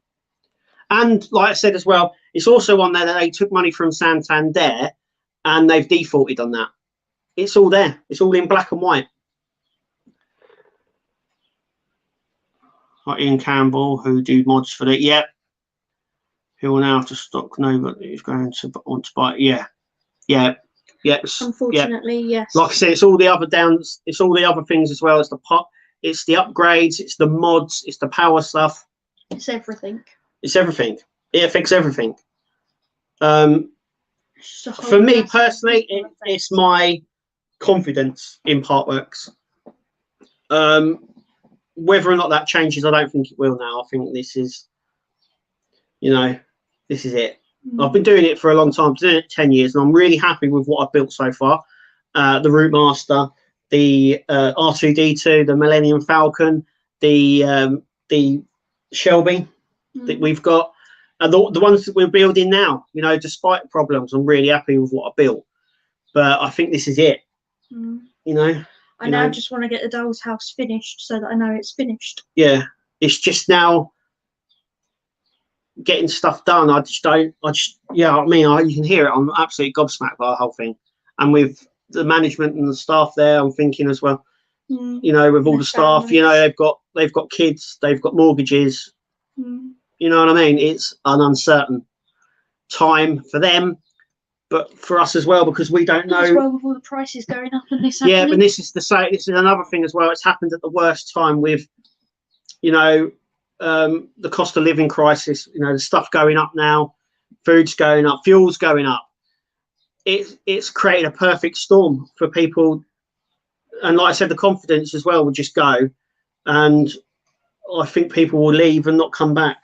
And like I said as well, it's also on there that they took money from Santander and they've defaulted on that. It's all there. It's all in black and white. Like Ian Campbell, who do mods for the, yeah. Who will now have to stock Nova who's going to want to buy it. Yeah. Yeah. Yes. Unfortunately, yes. Like I said, it's all the other downs. It's all the other things as well. It's the pot. It's the upgrades. It's the mods. It's the power stuff. It's everything. It's everything. It affects everything. For me personally, it's my confidence in partworks. Whether or not that changes, I don't think it will now. I think this is, you know, this is it. I've been doing it for a long time, doing it 10 years, and I'm really happy with what I've built so far. The Route Master, the R2D2, the Millennium Falcon, the Shelby that we've got, and the ones that we're building now. You know, despite problems, I'm really happy with what I built. But I think this is it. You know. I now just want to get the doll's house finished so that I know it's finished. Yeah, it's just now getting stuff done. Yeah, I mean, you can hear it. I'm absolutely gobsmacked by the whole thing. And with the management and the staff there, I'm thinking as well, you know, with all the staff, you know, they've got kids, they've got mortgages. You know what I mean? It's an uncertain time for them, but for us as well, because we don't know. As well, with all the prices going up and this Yeah, happening. but this is another thing as well. It's happened at the worst time with, you know, the cost of living crisis. You know, the stuff going up now, food's going up, fuel's going up. It's created a perfect storm for people, and like I said, the confidence as well will just go, and I think people will leave and not come back.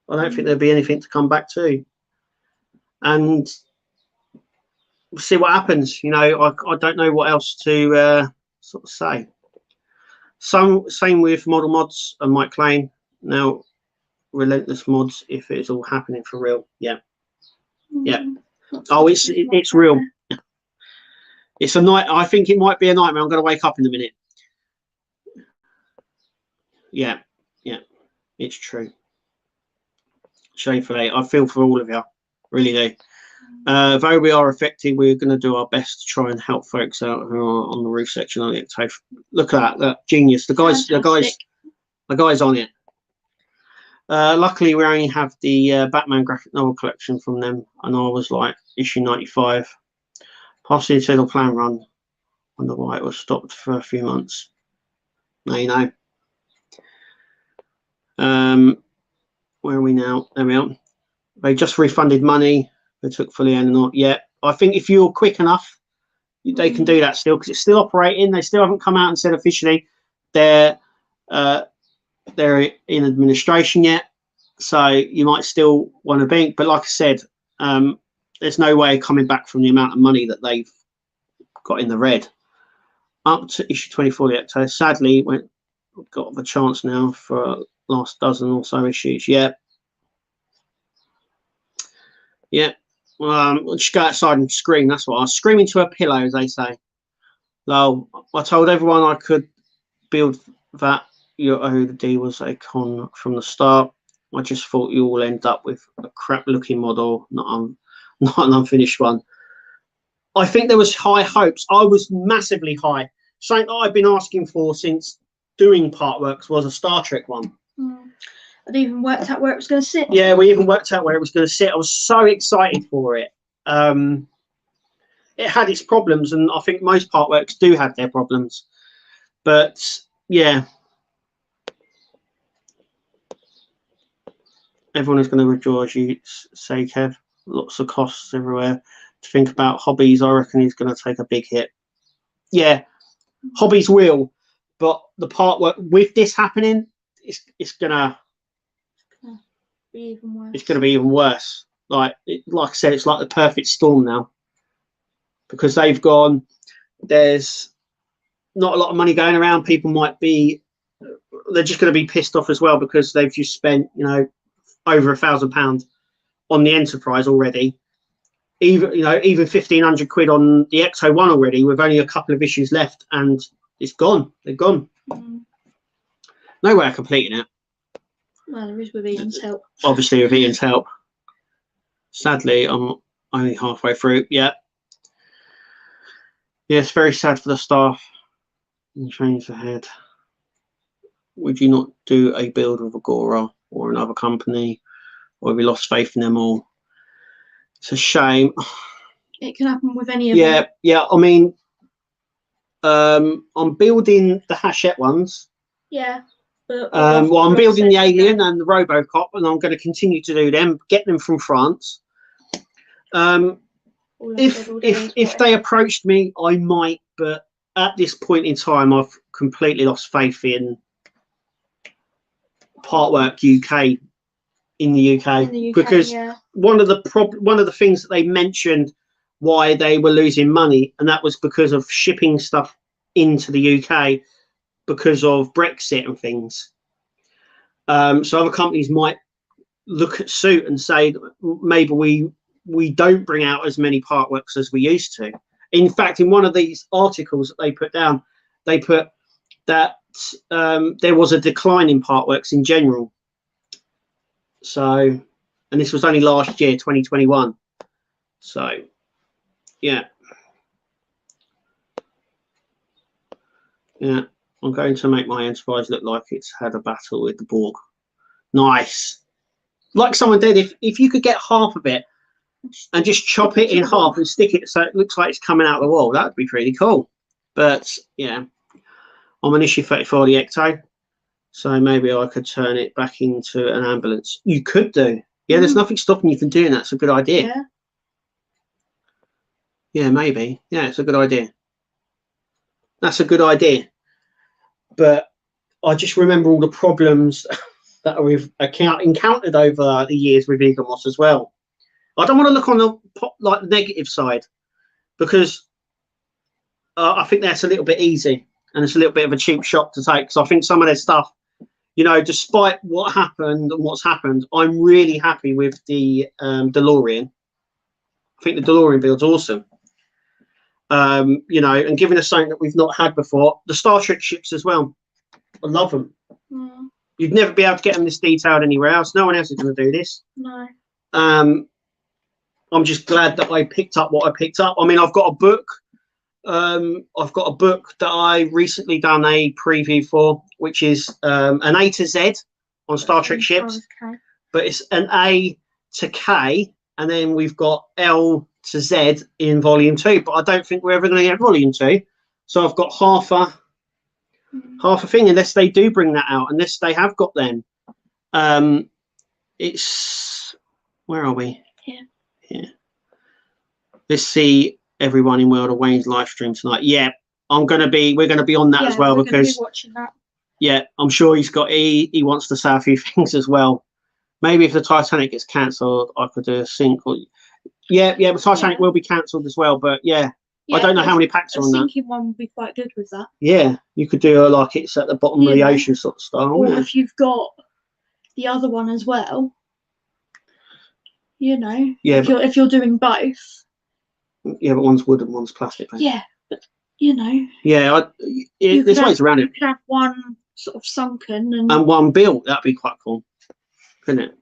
I don't think there'll be anything to come back to, and we'll see what happens. You know, I don't know what else to sort of say. Same with Model Mods and Mike Lane. Now, Relentless Mods, if it's all happening for real. Yeah. Oh, it's real. It's a night. I think it might be a nightmare. I'm going to wake up in a minute. Yeah, it's true. Shamefully, I feel for all of you, really do. Though we are affected, we're going to do our best to try and help folks out who are on the roof section on it. So look at that genius. The guy's on it. Luckily, we only have the Batman graphic novel collection from them, and I was like issue 95. Passing the Settle Plan run. Wonder why it was stopped for a few months. Now you know. Where are we now? There we are. They just refunded money. They took fully and not yet. I think if you're quick enough, they can do that still, because it's still operating. They still haven't come out and said officially they're in administration yet. So you might still want to be. But like I said, there's no way of coming back from the amount of money that they've got in the red. Up to issue 24 the October. Sadly, got the chance now for last dozen or so issues. Yeah. I'll just go outside and scream. That's what I was screaming to a pillow, as they say. Lol. I told everyone I could build that. Your OD was a con from the start. I just thought you all end up with a crap-looking model, not an unfinished one. I think there was high hopes. I was massively high. Something that I've been asking for since doing Partworks was a Star Trek one. I'd even worked out where it was going to sit. Yeah, we even worked out where it was going to sit. I was so excited for it. It had its problems, and I think most Partworks do have their problems. But yeah, everyone is going to rejoice, you say, Kev. Lots of costs everywhere. To think about hobbies, I reckon he's going to take a big hit. Yeah, hobbies will, but the Partwork with this happening, it's gonna be even worse. It's gonna be even worse. Like I said, it's like the perfect storm now, because they've gone. There's not a lot of money going around. People might be, they're just going to be pissed off as well, because they've just spent, you know, over £1,000 on the Enterprise already. Even 1,500 quid on the Ecto One already, with only a couple of issues left, and it's gone. They're gone. No way of completing it. Well, there is with Ian's help. Obviously, with Ian's help. Sadly, I'm only halfway through. Yeah. Yeah, it's very sad for the staff. And change ahead. Would you not do a build with Agora or another company, or have you lost faith in them all? It's a shame. It can happen with any of them. Yeah. I mean, I'm building the Hachette ones. Yeah. Well, I'm building the Alien and the Robocop, and I'm going to continue to do them. Get them from France. If they approached me, I might, but at this point in time, I've completely lost faith in Partwork UK. In the UK, because one of the things that they mentioned why they were losing money, and that was because of shipping stuff into the UK because of Brexit and things. So other companies might look at Suit and say maybe we don't bring out as many Partworks as we used to. In fact, in one of these articles that they put down, they put that there was a decline in Partworks in general. So, and this was only last year, 2021. So, yeah. Yeah, I'm going to make my enterprise look like it's had a battle with the Borg. Nice. Like someone did, if you could get half of it and just chop it in half and stick it so it looks like it's coming out of the wall, that would be pretty cool. But yeah, I'm an issue 34 the Ecto, so maybe I could turn it back into an ambulance. You could do. Yeah, there's nothing stopping you from doing that. It's a good idea. Yeah. Yeah, maybe. Yeah, it's a good idea. That's a good idea. But I just remember all the problems that we've encountered over the years with Eaglemoss as well. I don't want to look on the negative side, because I think that's a little bit easy and it's a little bit of a cheap shot to take. Because I think some of their stuff, you know, despite what happened and what's happened, I'm really happy with the DeLorean. I think the DeLorean build's awesome. You know, and giving us something that we've not had before. The Star Trek ships as well. I love them. You'd never be able to get them this detailed anywhere else. No one else is going to do this. No. I'm just glad that I picked up what I picked up. I mean, I've got a book. I've got a book that I recently done a preview for, which is an A to Z on Star Trek ships. Okay. But it's an A to K, and then we've got L to Z in volume 2. But I don't think we're ever going to get volume 2. So I've got half a thing, unless they do bring that out, unless they have got them. It's, where are we? Yeah. Let's see everyone in World of Wayne's live stream tonight. Yeah, we're going to be on that as well, because be watching that. Yeah, I'm sure he wants to say a few things as well. Maybe if the Titanic gets cancelled, I could do a sync. Or yeah, the Titanic will be cancelled as well, but yeah, I don't know how many packs are on that. A sinking one would be quite good with that. Yeah, you could do like it's at the bottom of the ocean sort of style. Or if you've got the other one as well, you know, if you're doing both. Yeah, but one's wood and one's plastic. Right? Yeah, but you know. Yeah, there's ways around it. You could have one sort of sunken and one built. That'd be quite cool, couldn't it?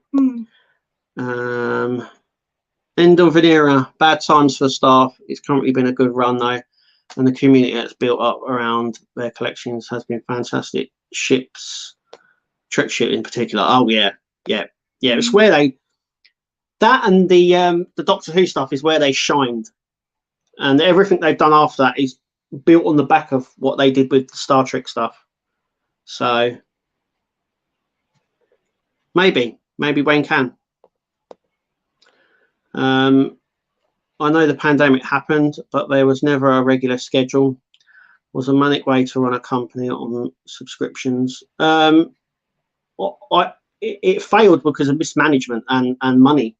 Mm. End of an era. Bad times for staff. It's currently been a good run though, and the community that's built up around their collections has been fantastic. Ships, Trek ship in particular. Oh yeah. It's where and the Doctor Who stuff is where they shined, and everything they've done after that is built on the back of what they did with the Star Trek stuff. So maybe Wayne can. I know the pandemic happened, but there was never a regular schedule. It was a manic way to run a company on subscriptions. It failed because of mismanagement and money.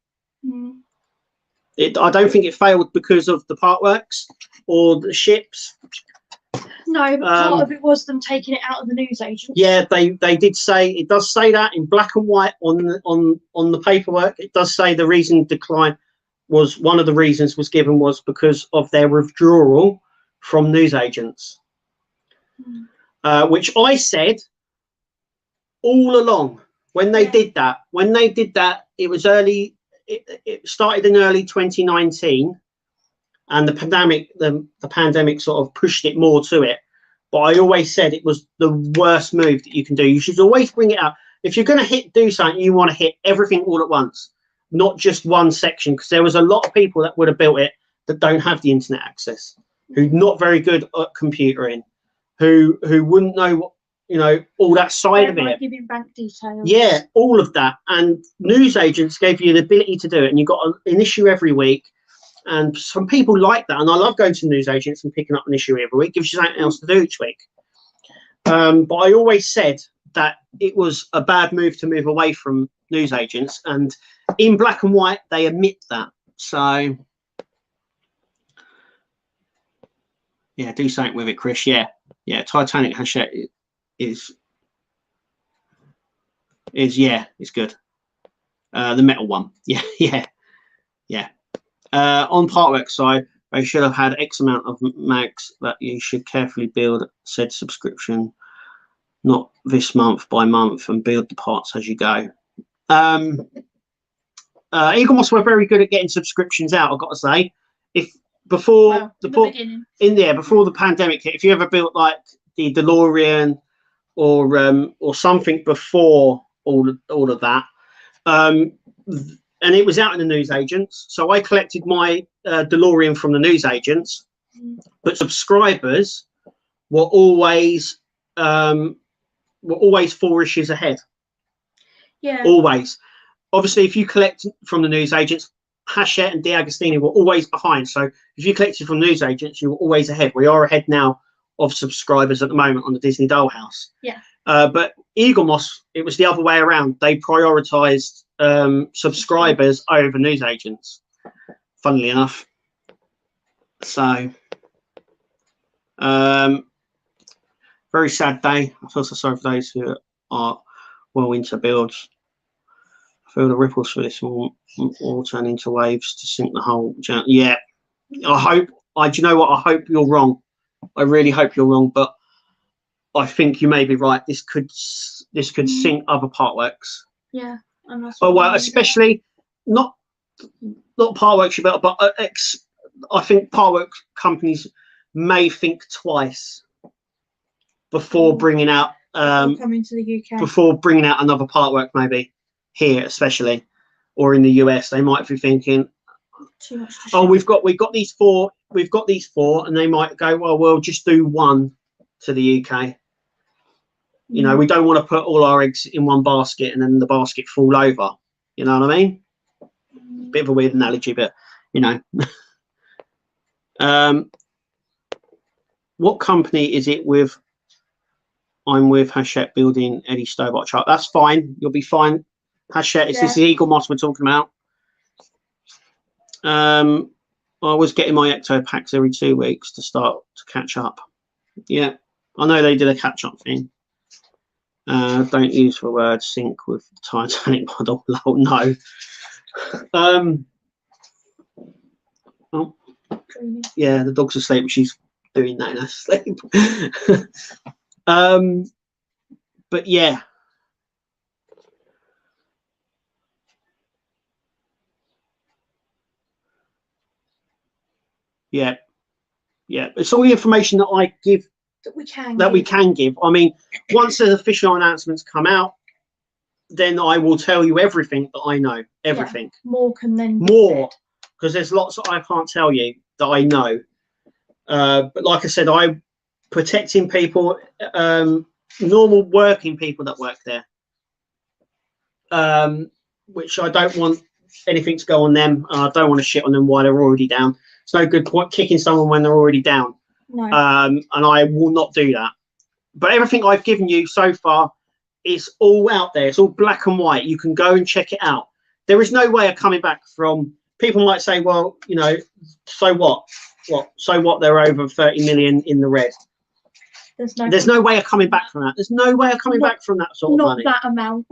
I don't think it failed because of the part works or the ships. No, but part of it was them taking it out of the newsagents. Yeah, they did say, it does say that in black and white on the paperwork. It does say the reason decline was, one of the reasons was given was because of their withdrawal from newsagents, which I said all along when they did that. When they did that, it was early. It started in early 2019, and the pandemic sort of pushed it more to it. But I always said it was the worst move that you can do. You should always bring it out. If you're going to do something, you want to hit everything all at once, not just one section, because there was a lot of people that would have built it that don't have the internet access, who're not very good at computering, who wouldn't know what, you know, all that side of it. Giving bank details. Yeah, all of that. And newsagents gave you the ability to do it, and you got an issue every week. And some people like that, and I love going to newsagents and picking up an issue every week. Gives you something else to do each week. But I always said that it was a bad move to move away from newsagents, and in black and white they admit that. So yeah, do something with it, Chris. Yeah, Titanic Hachette is it's good. The metal one, yeah. On Partwork side, they should have had X amount of mags that you should carefully build said subscription, not this month by month, and build the parts as you go. Eaglemoss were very good at getting subscriptions out, I've got to say. Before the pandemic hit, if you ever built like the DeLorean or something before all of that. And it was out in the newsagents. So I collected my DeLorean from the newsagents, but subscribers were always 4 issues ahead. Yeah. Always. Obviously, if you collect from the newsagents, Hachette and D'Agostini were always behind. So if you collected from newsagents, you were always ahead. We are ahead now of subscribers at the moment on the Disney Dollhouse. Yeah. But Eaglemoss, it was the other way around. They prioritized subscribers over newsagents, funnily enough. So, very sad day. I feel so sorry for those who are well into builds. I feel the ripples for this will all turn into waves to sink the whole. Yeah, I hope. Do you know what? I hope you're wrong. I really hope you're wrong, but I think you may be right. This could sink other partworks. Yeah. Oh well, especially not partworks, but I think partwork companies may think twice before bringing out coming to the UK. Before bringing out another partwork, maybe here especially, or in the US. They might be thinking, too much to oh, we've got these four, and they might go, well, we'll just do one to the UK. You know, we don't want to put all our eggs in one basket and then the basket fall over. You know what I mean? Bit of a weird analogy, but you know. What company is it with? I'm with Hachette building Eddie Stobart chart. That's fine. You'll be fine. Hachette, this is Eaglemoss we're talking about. I was getting my Ecto packs every 2 weeks to start to catch up. Yeah, I know they did a catch up thing. Don't use the word sync with Titanic model. No. Oh, yeah, the dog's asleep. She's doing that in her sleep. But yeah. Yeah. Yeah. It's all the information that I give that we can give. I mean, once the official announcements come out, then I will tell you everything that I know. Everything. Yeah, more can then more, because there's lots that I can't tell you that I know. But like I said, I'm protecting people, normal working people that work there, which I don't want anything to go on them. I don't want to shit on them while they're already down. It's no good point kicking someone when they're already down. No. And I will not do that. But everything I've given you so far is all out there. It's all black and white. You can go and check it out. There is no way of coming back from. People might say, well, you know, so what? So what? They're over 30 million in the red. There's no way of coming back from that. There's no way of coming back from that sort of money. Not that amount.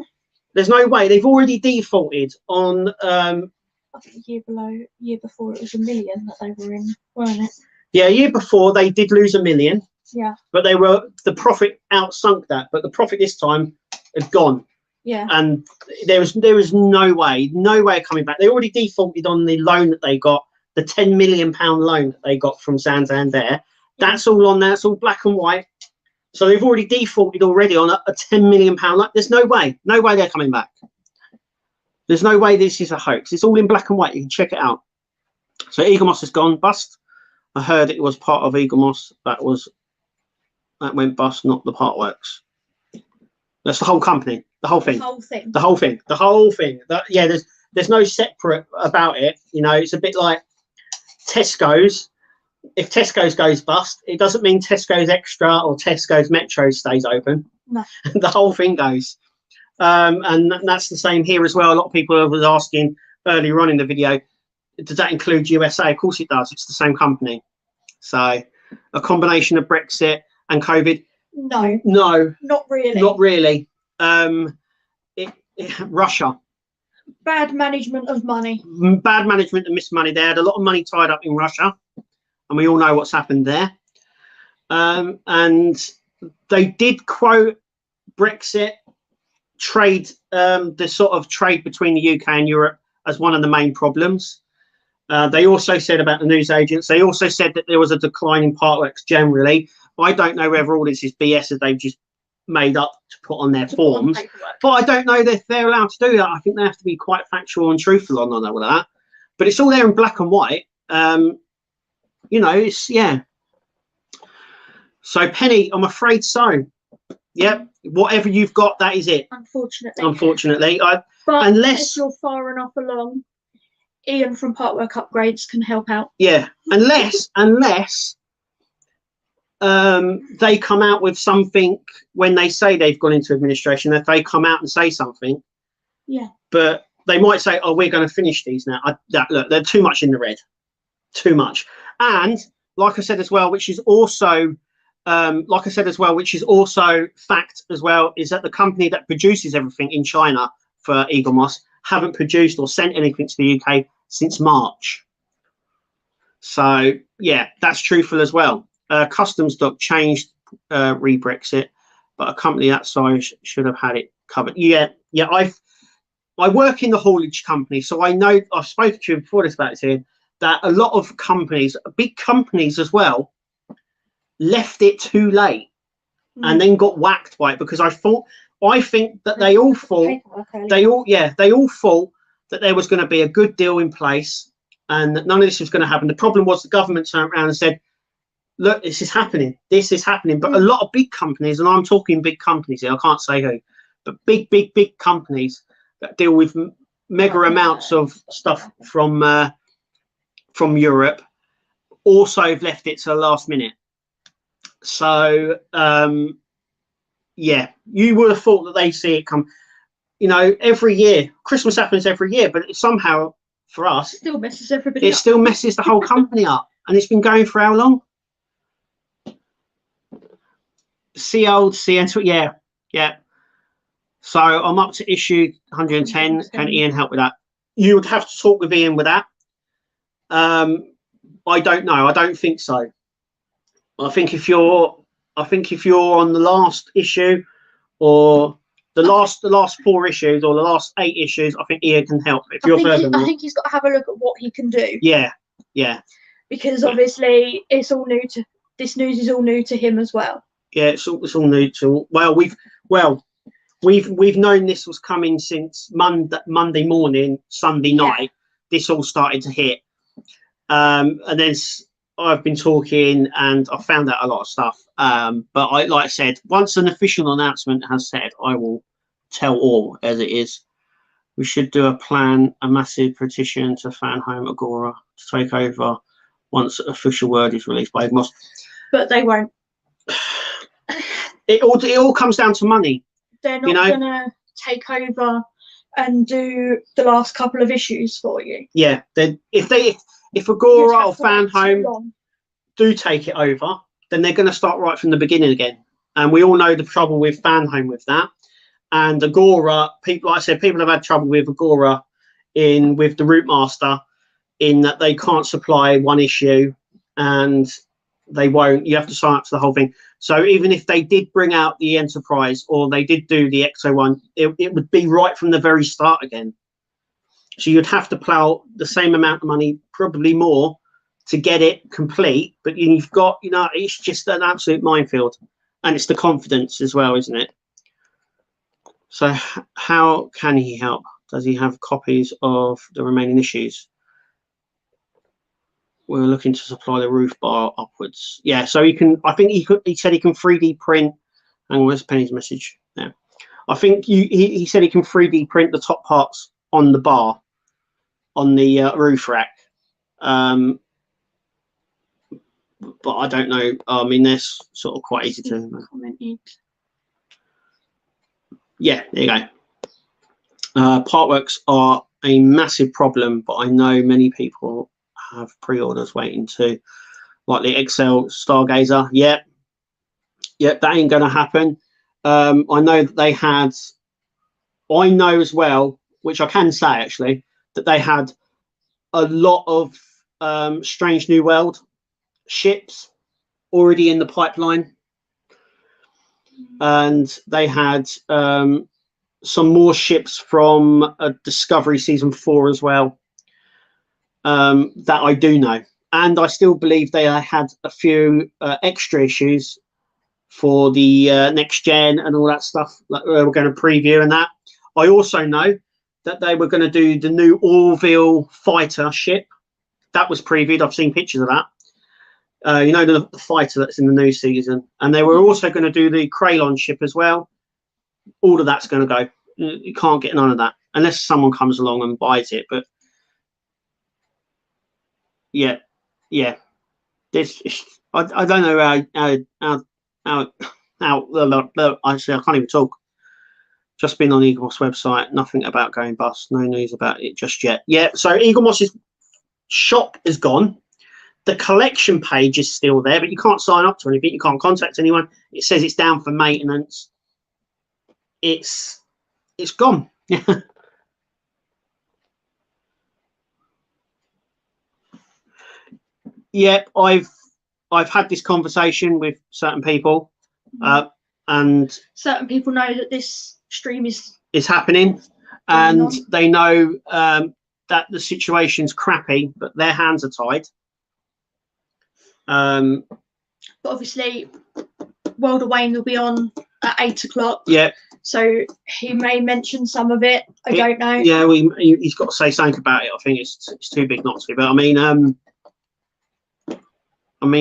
There's no way. They've already defaulted on. I think the year before it was $1 million that they were in, weren't it? Yeah, a year before they did lose $1 million. Yeah. But the profit outsunk that. But the profit this time had gone. Yeah. And there was no way of coming back. They already defaulted on the loan that they got, the £10 million loan that they got from Santander. Yeah. That's all on there. It's all black and white. So they've already defaulted already on a £10 million loan. There's no way they're coming back. There's no way this is a hoax. It's all in black and white. You can check it out. So Eaglemoss has gone bust. I heard it was part of Eaglemoss that went bust, not the partworks. That's the whole company, the whole thing. The whole thing. Yeah, there's no separate about it. You know, it's a bit like Tesco's. If Tesco's goes bust, it doesn't mean Tesco's Extra or Tesco's Metro stays open. No. The whole thing goes. And that's the same here as well. A lot of people were asking earlier on in the video, does that include USA? Of course it does. It's the same company. So a combination of Brexit and COVID. No, not really. Russia. Bad management of money. Bad management and missed money. They had a lot of money tied up in Russia, and we all know what's happened there. And they did quote Brexit trade, the sort of trade between the UK and Europe as one of the main problems. They also said about the newsagents, they also said that there was a decline in partworks generally, I don't know whether all this is BS that they've just made up to put on their forms, but I don't know if they're allowed to do that. I think they have to be quite factual and truthful on all of that. But it's all there in black and white. You know, it's So Penny, I'm afraid so. Yep, whatever you've got, that is it. Unfortunately, but unless if you're far enough along, Ian from Partwork Upgrades can help out. Yeah, unless they come out with something when they say they've gone into administration, if they come out and say something. Yeah. But they might say, "Oh, we're going to finish these now." Look, they're too much in the red, too much. And like I said as well, which is also fact as well, is that the company that produces everything in China for Eaglemoss haven't produced or sent anything to the UK since March. So yeah, that's truthful as well. Customs dock changed re-Brexit, but a company that size should have had it covered. Yeah. I work in the haulage company, so I know, I've spoken to you before this about this here, that a lot of companies, big companies as well, left it too late and then got whacked by it, because I think that they all thought that there was going to be a good deal in place and that none of this was going to happen. The problem was the government turned around and said, look, this is happening. But a lot of big companies, and I'm talking big companies here, I can't say who, but big companies that deal with mega amounts of stuff from Europe also have left it to the last minute. So yeah, you would have thought that they see it come, you know, every year. Christmas happens every year, but it somehow for us it still messes everybody up. It still messes the whole company up, and it's been going for how long? Yeah. So I'm up to issue 110. Can Ian help with that? You would have to talk with Ian with that. I don't know. I don't think so. I think if you're on the last issue or the last 4 issues or the last 8 issues, I think Ian can help. If you're further, I think he's got to have a look at what he can do. Yeah. Because obviously it's all new to this news is all new to him as well. Yeah, it's all new to. We've known this was coming since Monday morning, Sunday night. This all started to hit, and then I've been talking and I found out a lot of stuff. But like I said, once an official announcement has said, I will tell all as it is. We should do a massive petition to fan home Agora to take over once official word is released by Eaglemoss. But they won't. It all comes down to money. They're not gonna take over and do the last couple of issues for you. Yeah, if Agora or fan home do take it over, then they're going to start right from the beginning again. And we all know the trouble with fan home with that. And Agora, people, like I said, people have had trouble with Agora with the Route Master, in that they can't supply one issue and they won't. You have to sign up to the whole thing. So even if they did bring out the Enterprise or they did do the EXO one, it would be right from the very start again. So you'd have to plow the same amount of money, probably more, to get it complete. But you've got, it's just an absolute minefield. And it's the confidence as well, isn't it? So how can he help? Does he have copies of the remaining issues? We're looking to supply the roof bar upwards. Yeah, so he can. I think he said he can 3D print. And where's Penny's message? Yeah, I think he said he can 3D print the top parts on the bar, on the roof rack. But I don't know. I mean, they're sort of quite easy to. Yeah, there you go. Partworks are a massive problem, but I know many people have pre-orders waiting to, like the XL Stargazer. Yep, that ain't gonna happen. I know that they had. I know as well, which I can say actually, that they had a lot of Strange New World ships already in the pipeline, and they had some more ships from Discovery Season 4 as well, that I do know. And I still believe they had a few extra issues for the next gen and all that stuff. Like we're going to preview and that. I also know that they were going to do the new Orville fighter ship. That was previewed. I've seen pictures of that. You know, the fighter that's in the new season. And they were also going to do the Kraylon ship as well. All of that's going to go. You can't get none of that unless someone comes along and buys it. But yeah. This I don't know how actually I can't even talk. Just been on Eaglemoss website. Nothing about going bust. No news about it just yet. Yeah. So Eaglemoss's shop is gone. The collection page is still there, but you can't sign up to anything. You can't contact anyone. It says it's down for maintenance. It's gone. Yeah, I've had this conversation with certain people, and certain people know that this stream is happening, and they know that the situation's crappy, but their hands are tied. But obviously, World of Wayne will be on at 8 o'clock. Yeah. So he may mention some of it. I don't know. Yeah, he's got to say something about it. I think it's too big not to. But I mean,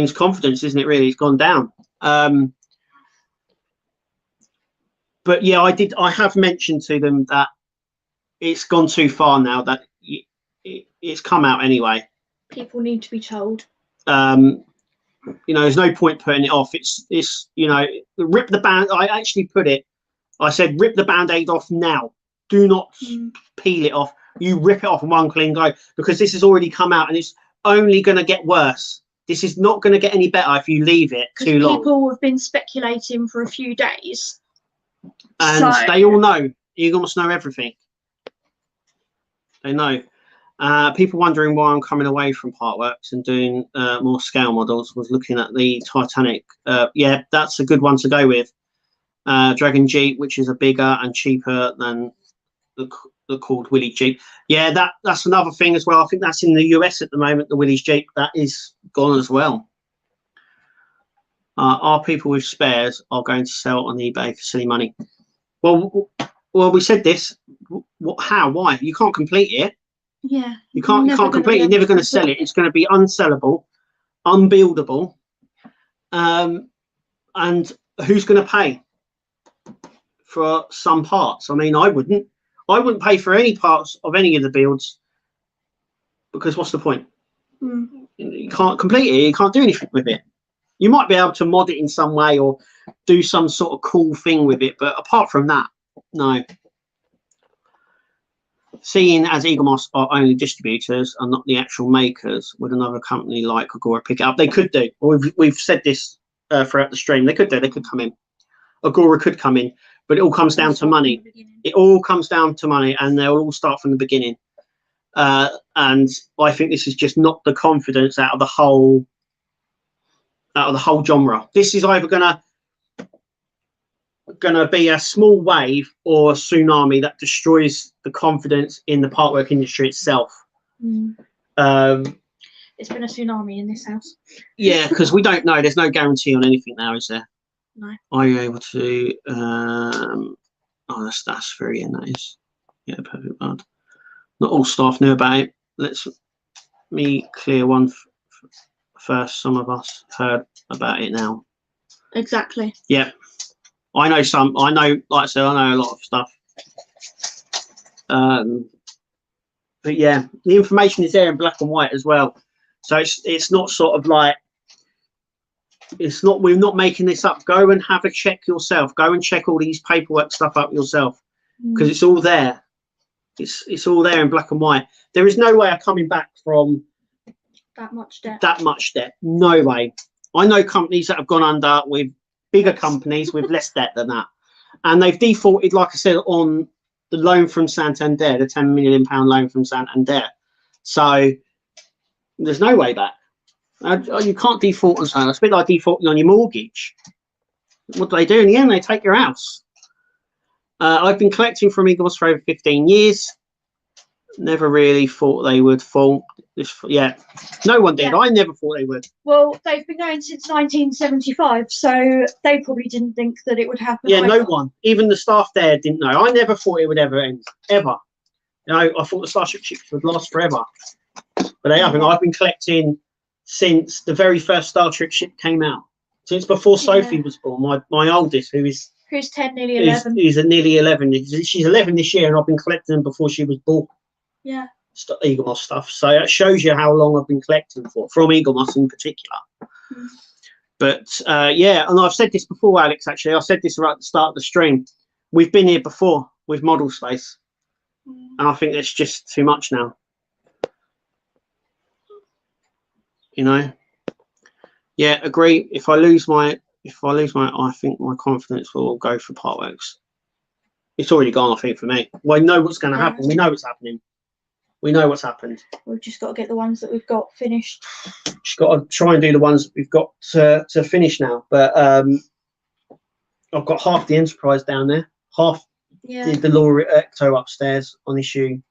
it's confidence, isn't it? Really, it's gone down. But yeah, I have mentioned to them that it's gone too far now. That it's come out anyway. People need to be told. You know, there's no point putting it off. It's you know, rip the band. I actually put it. I said rip the band-aid off now. Do not peel it off. You rip it off in one clean go, because this has already come out and it's only going to get worse. This is not going to get any better if you leave it too long. People have been speculating for a few days. And they all know. Eaglemoss know everything. They know. People wondering why I'm coming away from Partworks and doing more scale models. Was looking at the Titanic. Yeah, that's a good one to go with. Dragon Jeep, which is a bigger and cheaper than the called Willys Jeep. Yeah, that's another thing as well. I think that's in the US at the moment. The Willys Jeep, that is gone as well. Are people with spares are going to sell on eBay for silly money? Well, we said this. How? Why? You can't complete it. Yeah. You can't complete it. You're never going to sell it. It's going to be unsellable, unbuildable. And who's going to pay for some parts? I mean, I wouldn't pay for any parts of any of the builds, because what's the point? You can't complete it. You can't do anything with it. You might be able to mod it in some way or do some sort of cool thing with it, but apart from that, no. Seeing as Eaglemoss are only distributors and not the actual makers, would another company like Agora pick it up? They could do. Or we've said this throughout the stream. They could do. They could come in. Agora could come in, but it all comes down to money. It all comes down to money, and they'll all start from the beginning. And I think this is just not the confidence out of the whole genre. This is either gonna be a small wave or a tsunami that destroys the confidence in the partwork industry itself. It's been a tsunami in this house. Yeah, because we don't know. There's no guarantee on anything now, is there? No. Are you able to? Oh, that's very in. That is. Yeah, perfect. Bad. Not all staff knew about it. Let me clear one first. Some of us heard about it now. Exactly. Yeah. I know some. I know, like I said, I know a lot of stuff. But yeah, the information is there in black and white as well. So it's not sort of like, it's not, we're not making this up. Go and have a check yourself. Go and check all these paperwork stuff up yourself, because it's all there. It's all there in black and white. There is no way of coming back from that much debt. That much debt. No way. I know companies that have gone under with bigger companies with less debt than that, and they've defaulted, like I said, on the loan from Santander, the £10 million loan from Santander. So there's no way back. You can't default on something. It's a bit like defaulting on your mortgage. What do? In the end, they take your house. I've been collecting from Eaglemoss for over 15 years. never really thought they would fall. Yeah, no one did. Yeah. I never thought they would. Well, they've been going since 1975, so they probably didn't think that it would happen. Yeah, either. no one. Even the staff there didn't know. I never thought it would ever end, ever. You know, I thought the Starship ships would last forever, but they haven't. I've been collecting since the very first Star Trek ship came out, since before Sophie was born. My oldest, who's 10, nearly 11. He's nearly 11. She's 11 this year, and I've been collecting them before she was born. Yeah. Eaglemoss stuff. So that shows you how long I've been collecting for, from Eaglemoss in particular. Mm. But yeah, and I've said this before, Alex. Actually, I said this right at the start of the stream. We've been here before with model space, and I think it's just too much now. You know. Yeah, agree. If I lose my, I think my confidence will go for Partworks. It's already gone, I think, for me. Well, I know what's going to happen. We know what's happening. We know what's happened. We've just got to get the ones that we've got finished. Just got to try and do the ones that we've got to finish now. But I've got half the Enterprise down there, half the DeLorean Ecto upstairs on issue.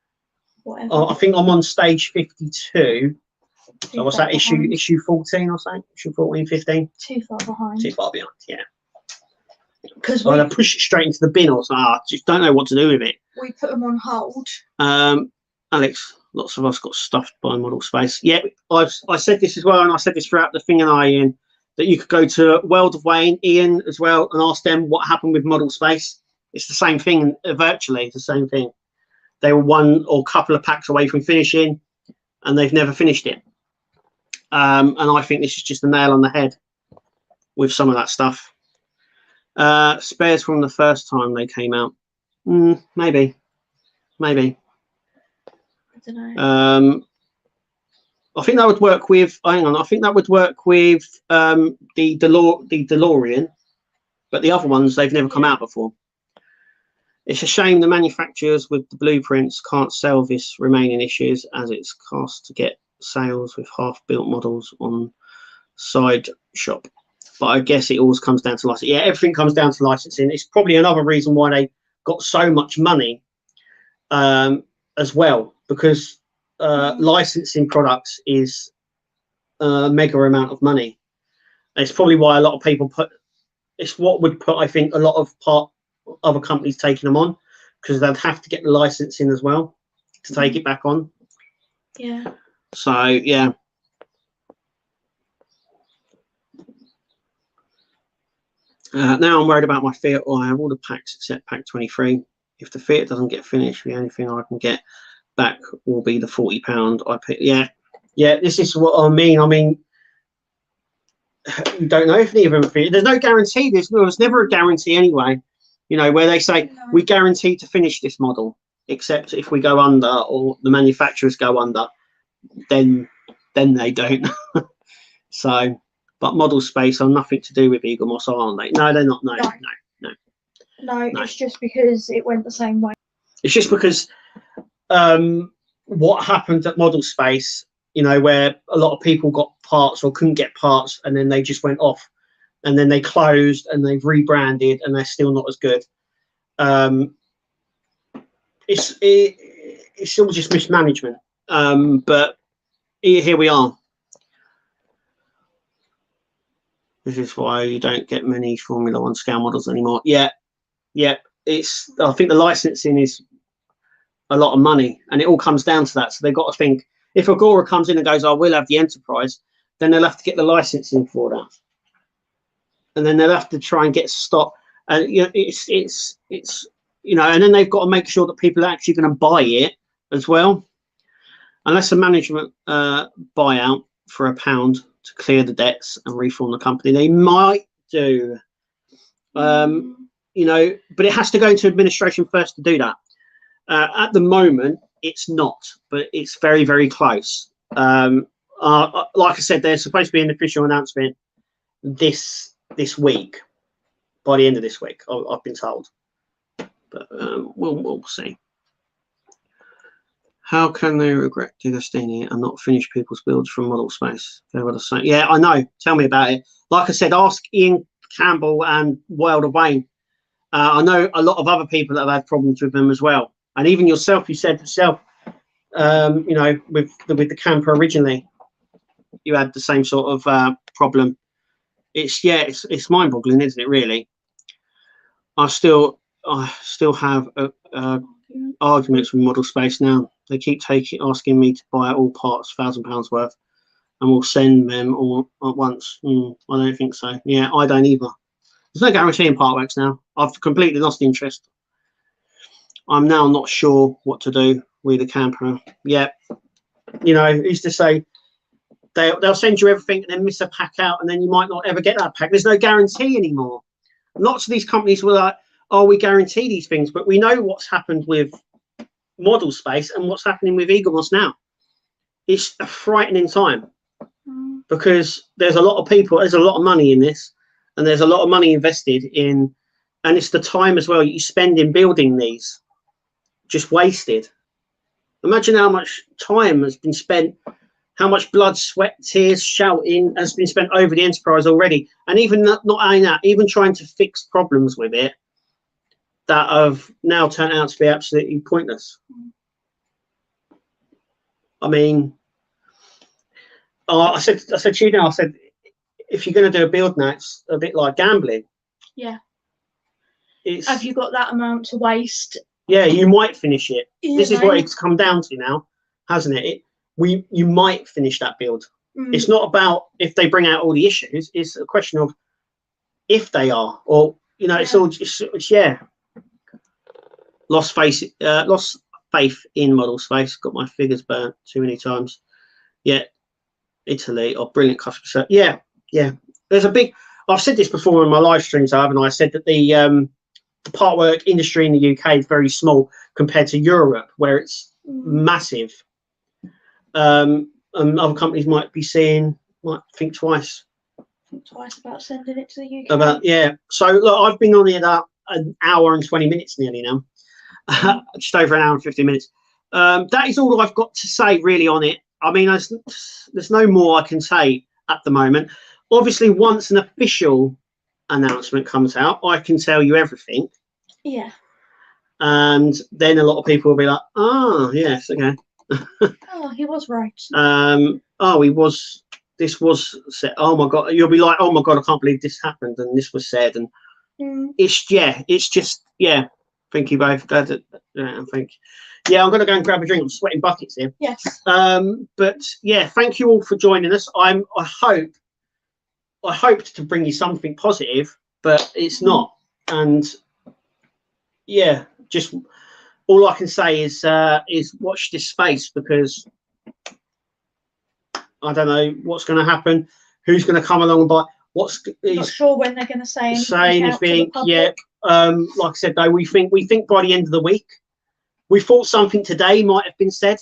Whatever. I think I'm on stage 52. So what's that, issue 14 or something? Issue 14, 15? Too far behind. Too far behind, yeah. Because I push it straight into the bin or something. I just don't know what to do with it. We put them on hold. Alex, lots of us got stuffed by model space. Yeah, I said this as well, and I said this throughout the thing, and Ian, that you could go to World of Wayne, Ian as well, and ask them what happened with model space. It's the same thing, virtually, it's the same thing. They were one or couple of packs away from finishing, and they've never finished it. And I think this is just a nail on the head with some of that stuff. Spares from the first time they came out. Maybe. I don't know. I think that would work with. Hang on. I think that would work with the DeLorean, but the other ones they've never come out before. It's a shame the manufacturers with the blueprints can't sell this remaining issues, as it's cost to get sales with half-built models on side shop. But I guess it always comes down to licensing. Yeah, everything comes down to licensing. It's probably another reason why they got so much money as well, because licensing products is a mega amount of money. It's probably why a lot of people it's what would put, I think, a lot of other companies taking them on, because they'd have to get the licensing as well to take it back on. Yeah. So yeah. Now I'm worried about my Fiat. I have all the packs except pack 23. If the Fiat doesn't get finished, the only thing I can get back will be the £40 I pick. Yeah, this is what I mean. You don't know if neither of them. There's no guarantee. There's never a guarantee anyway. You know, where they say we guarantee to finish this model, except if we go under or the manufacturers go under, then they don't. So, but model space are nothing to do with Eaglemoss, aren't they? No, they're not. No, it's just because it went the same way. It's just because what happened at model space, you know, where a lot of people got parts or couldn't get parts, and then they just went off, and then they closed and they've rebranded, and they're still not as good. It's still just mismanagement. But here we are. This is why you don't get many Formula One scale models anymore. Yeah. I think the licensing is a lot of money, and it all comes down to that. So they've got to think, if Agora comes in and goes, "Oh, we'll have the Enterprise," then they'll have to get the licensing for that, and then they'll have to try and get stock. And you know, it's you know, and then they've got to make sure that people are actually going to buy it as well. Unless a management buyout for £1 to clear the debts and reform the company, they might do. You know, but it has to go into administration first to do that. At the moment, it's not, but it's very, very close. Like I said, there's supposed to be an official announcement this week, by the end of this week, I've been told. But we'll see. How can they regret D'Agostini and not finish people's builds from model space? They were the same. Yeah, I know. Tell me about it. Like I said, ask Ian Campbell and World of Wayne. I know a lot of other people that have had problems with them as well. And even yourself, you said yourself, You know, with the camper originally, you had the same sort of problem. It's mind-boggling, isn't it? Really, I still have arguments with Model Space now. They keep asking me to buy all parts, £1,000 worth, and we'll send them all at once. I don't think so. Yeah, I don't either. There's no guarantee in part works now. I've completely lost interest. I'm now not sure what to do with the camper. Yeah, you know, who's to say they'll send you everything and then miss a pack out, and then you might not ever get that pack. There's no guarantee anymore. Lots of these companies were like, "Oh, we guarantee these things," but we know what's happened with Model Space and what's happening with Eaglemoss now. It's a frightening time because there's a lot of people, there's a lot of money in this, and there's a lot of money invested in, and it's the time as well you spend in building these just wasted. Imagine how much time has been spent, how much blood, sweat, tears, shouting has been spent over the enterprise already, and even not only that, even trying to fix problems with it that have now turned out to be absolutely pointless. I mean, I said to you now, I said, if you're going to do a build now, it's a bit like gambling. Yeah. Have you got that amount to waste? Yeah, you might finish it. This is what it's come down to now, hasn't it? You might finish that build. It's not about if they bring out all the issues. It's a question of if they are, or you know, it's all it's lost faith in Model Space. Got my figures burnt too many times. Yeah, Italy, brilliant customer service. Yeah. There's a big. I've said this before in my live streams, haven't I? I said that the part work industry in the UK is very small compared to Europe, where it's massive. And other companies might think twice. About sending it to the UK. So look, I've been on here about an hour and 20 minutes nearly now. Just over an hour and 50 minutes. That is all I've got to say really on it. I mean, there's no more I can say at the moment. Obviously, once an official announcement comes out, I can tell you everything. Yeah. And then a lot of people will be like, "Oh, yes, okay." Oh, he was right. This was said. Oh my God, you'll be like, "Oh my God, I can't believe this happened and this was said." And it's just Thank you both. Glad that I think. Yeah, I'm gonna go and grab a drink. I'm sweating buckets here. Yes. But yeah, thank you all for joining us. I hoped to bring you something positive, but it's not. And yeah, just all I can say is watch this space, because I don't know what's going to happen, who's going to come along and buy. Not sure when they're going to say anything. Yeah. Like I said, though, we think by the end of the week. We thought something today might have been said,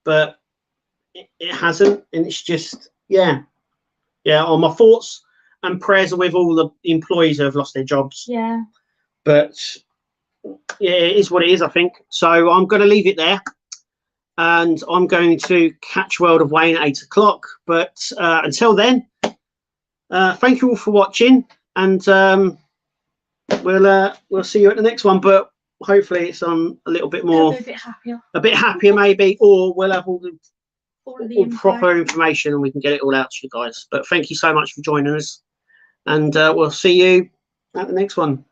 but it hasn't, and it's just all my thoughts and prayers are with all the employees who have lost their jobs. Yeah. But yeah, it is what it is, I think. So I'm going to leave it there, and I'm going to catch World of Wayne at 8 o'clock. But until then, thank you all for watching, and we'll see you at the next one. But hopefully it's a little bit more, a bit happier maybe, or we'll have all proper information and we can get it all out to you guys. But thank you so much for joining us, and we'll see you at the next one.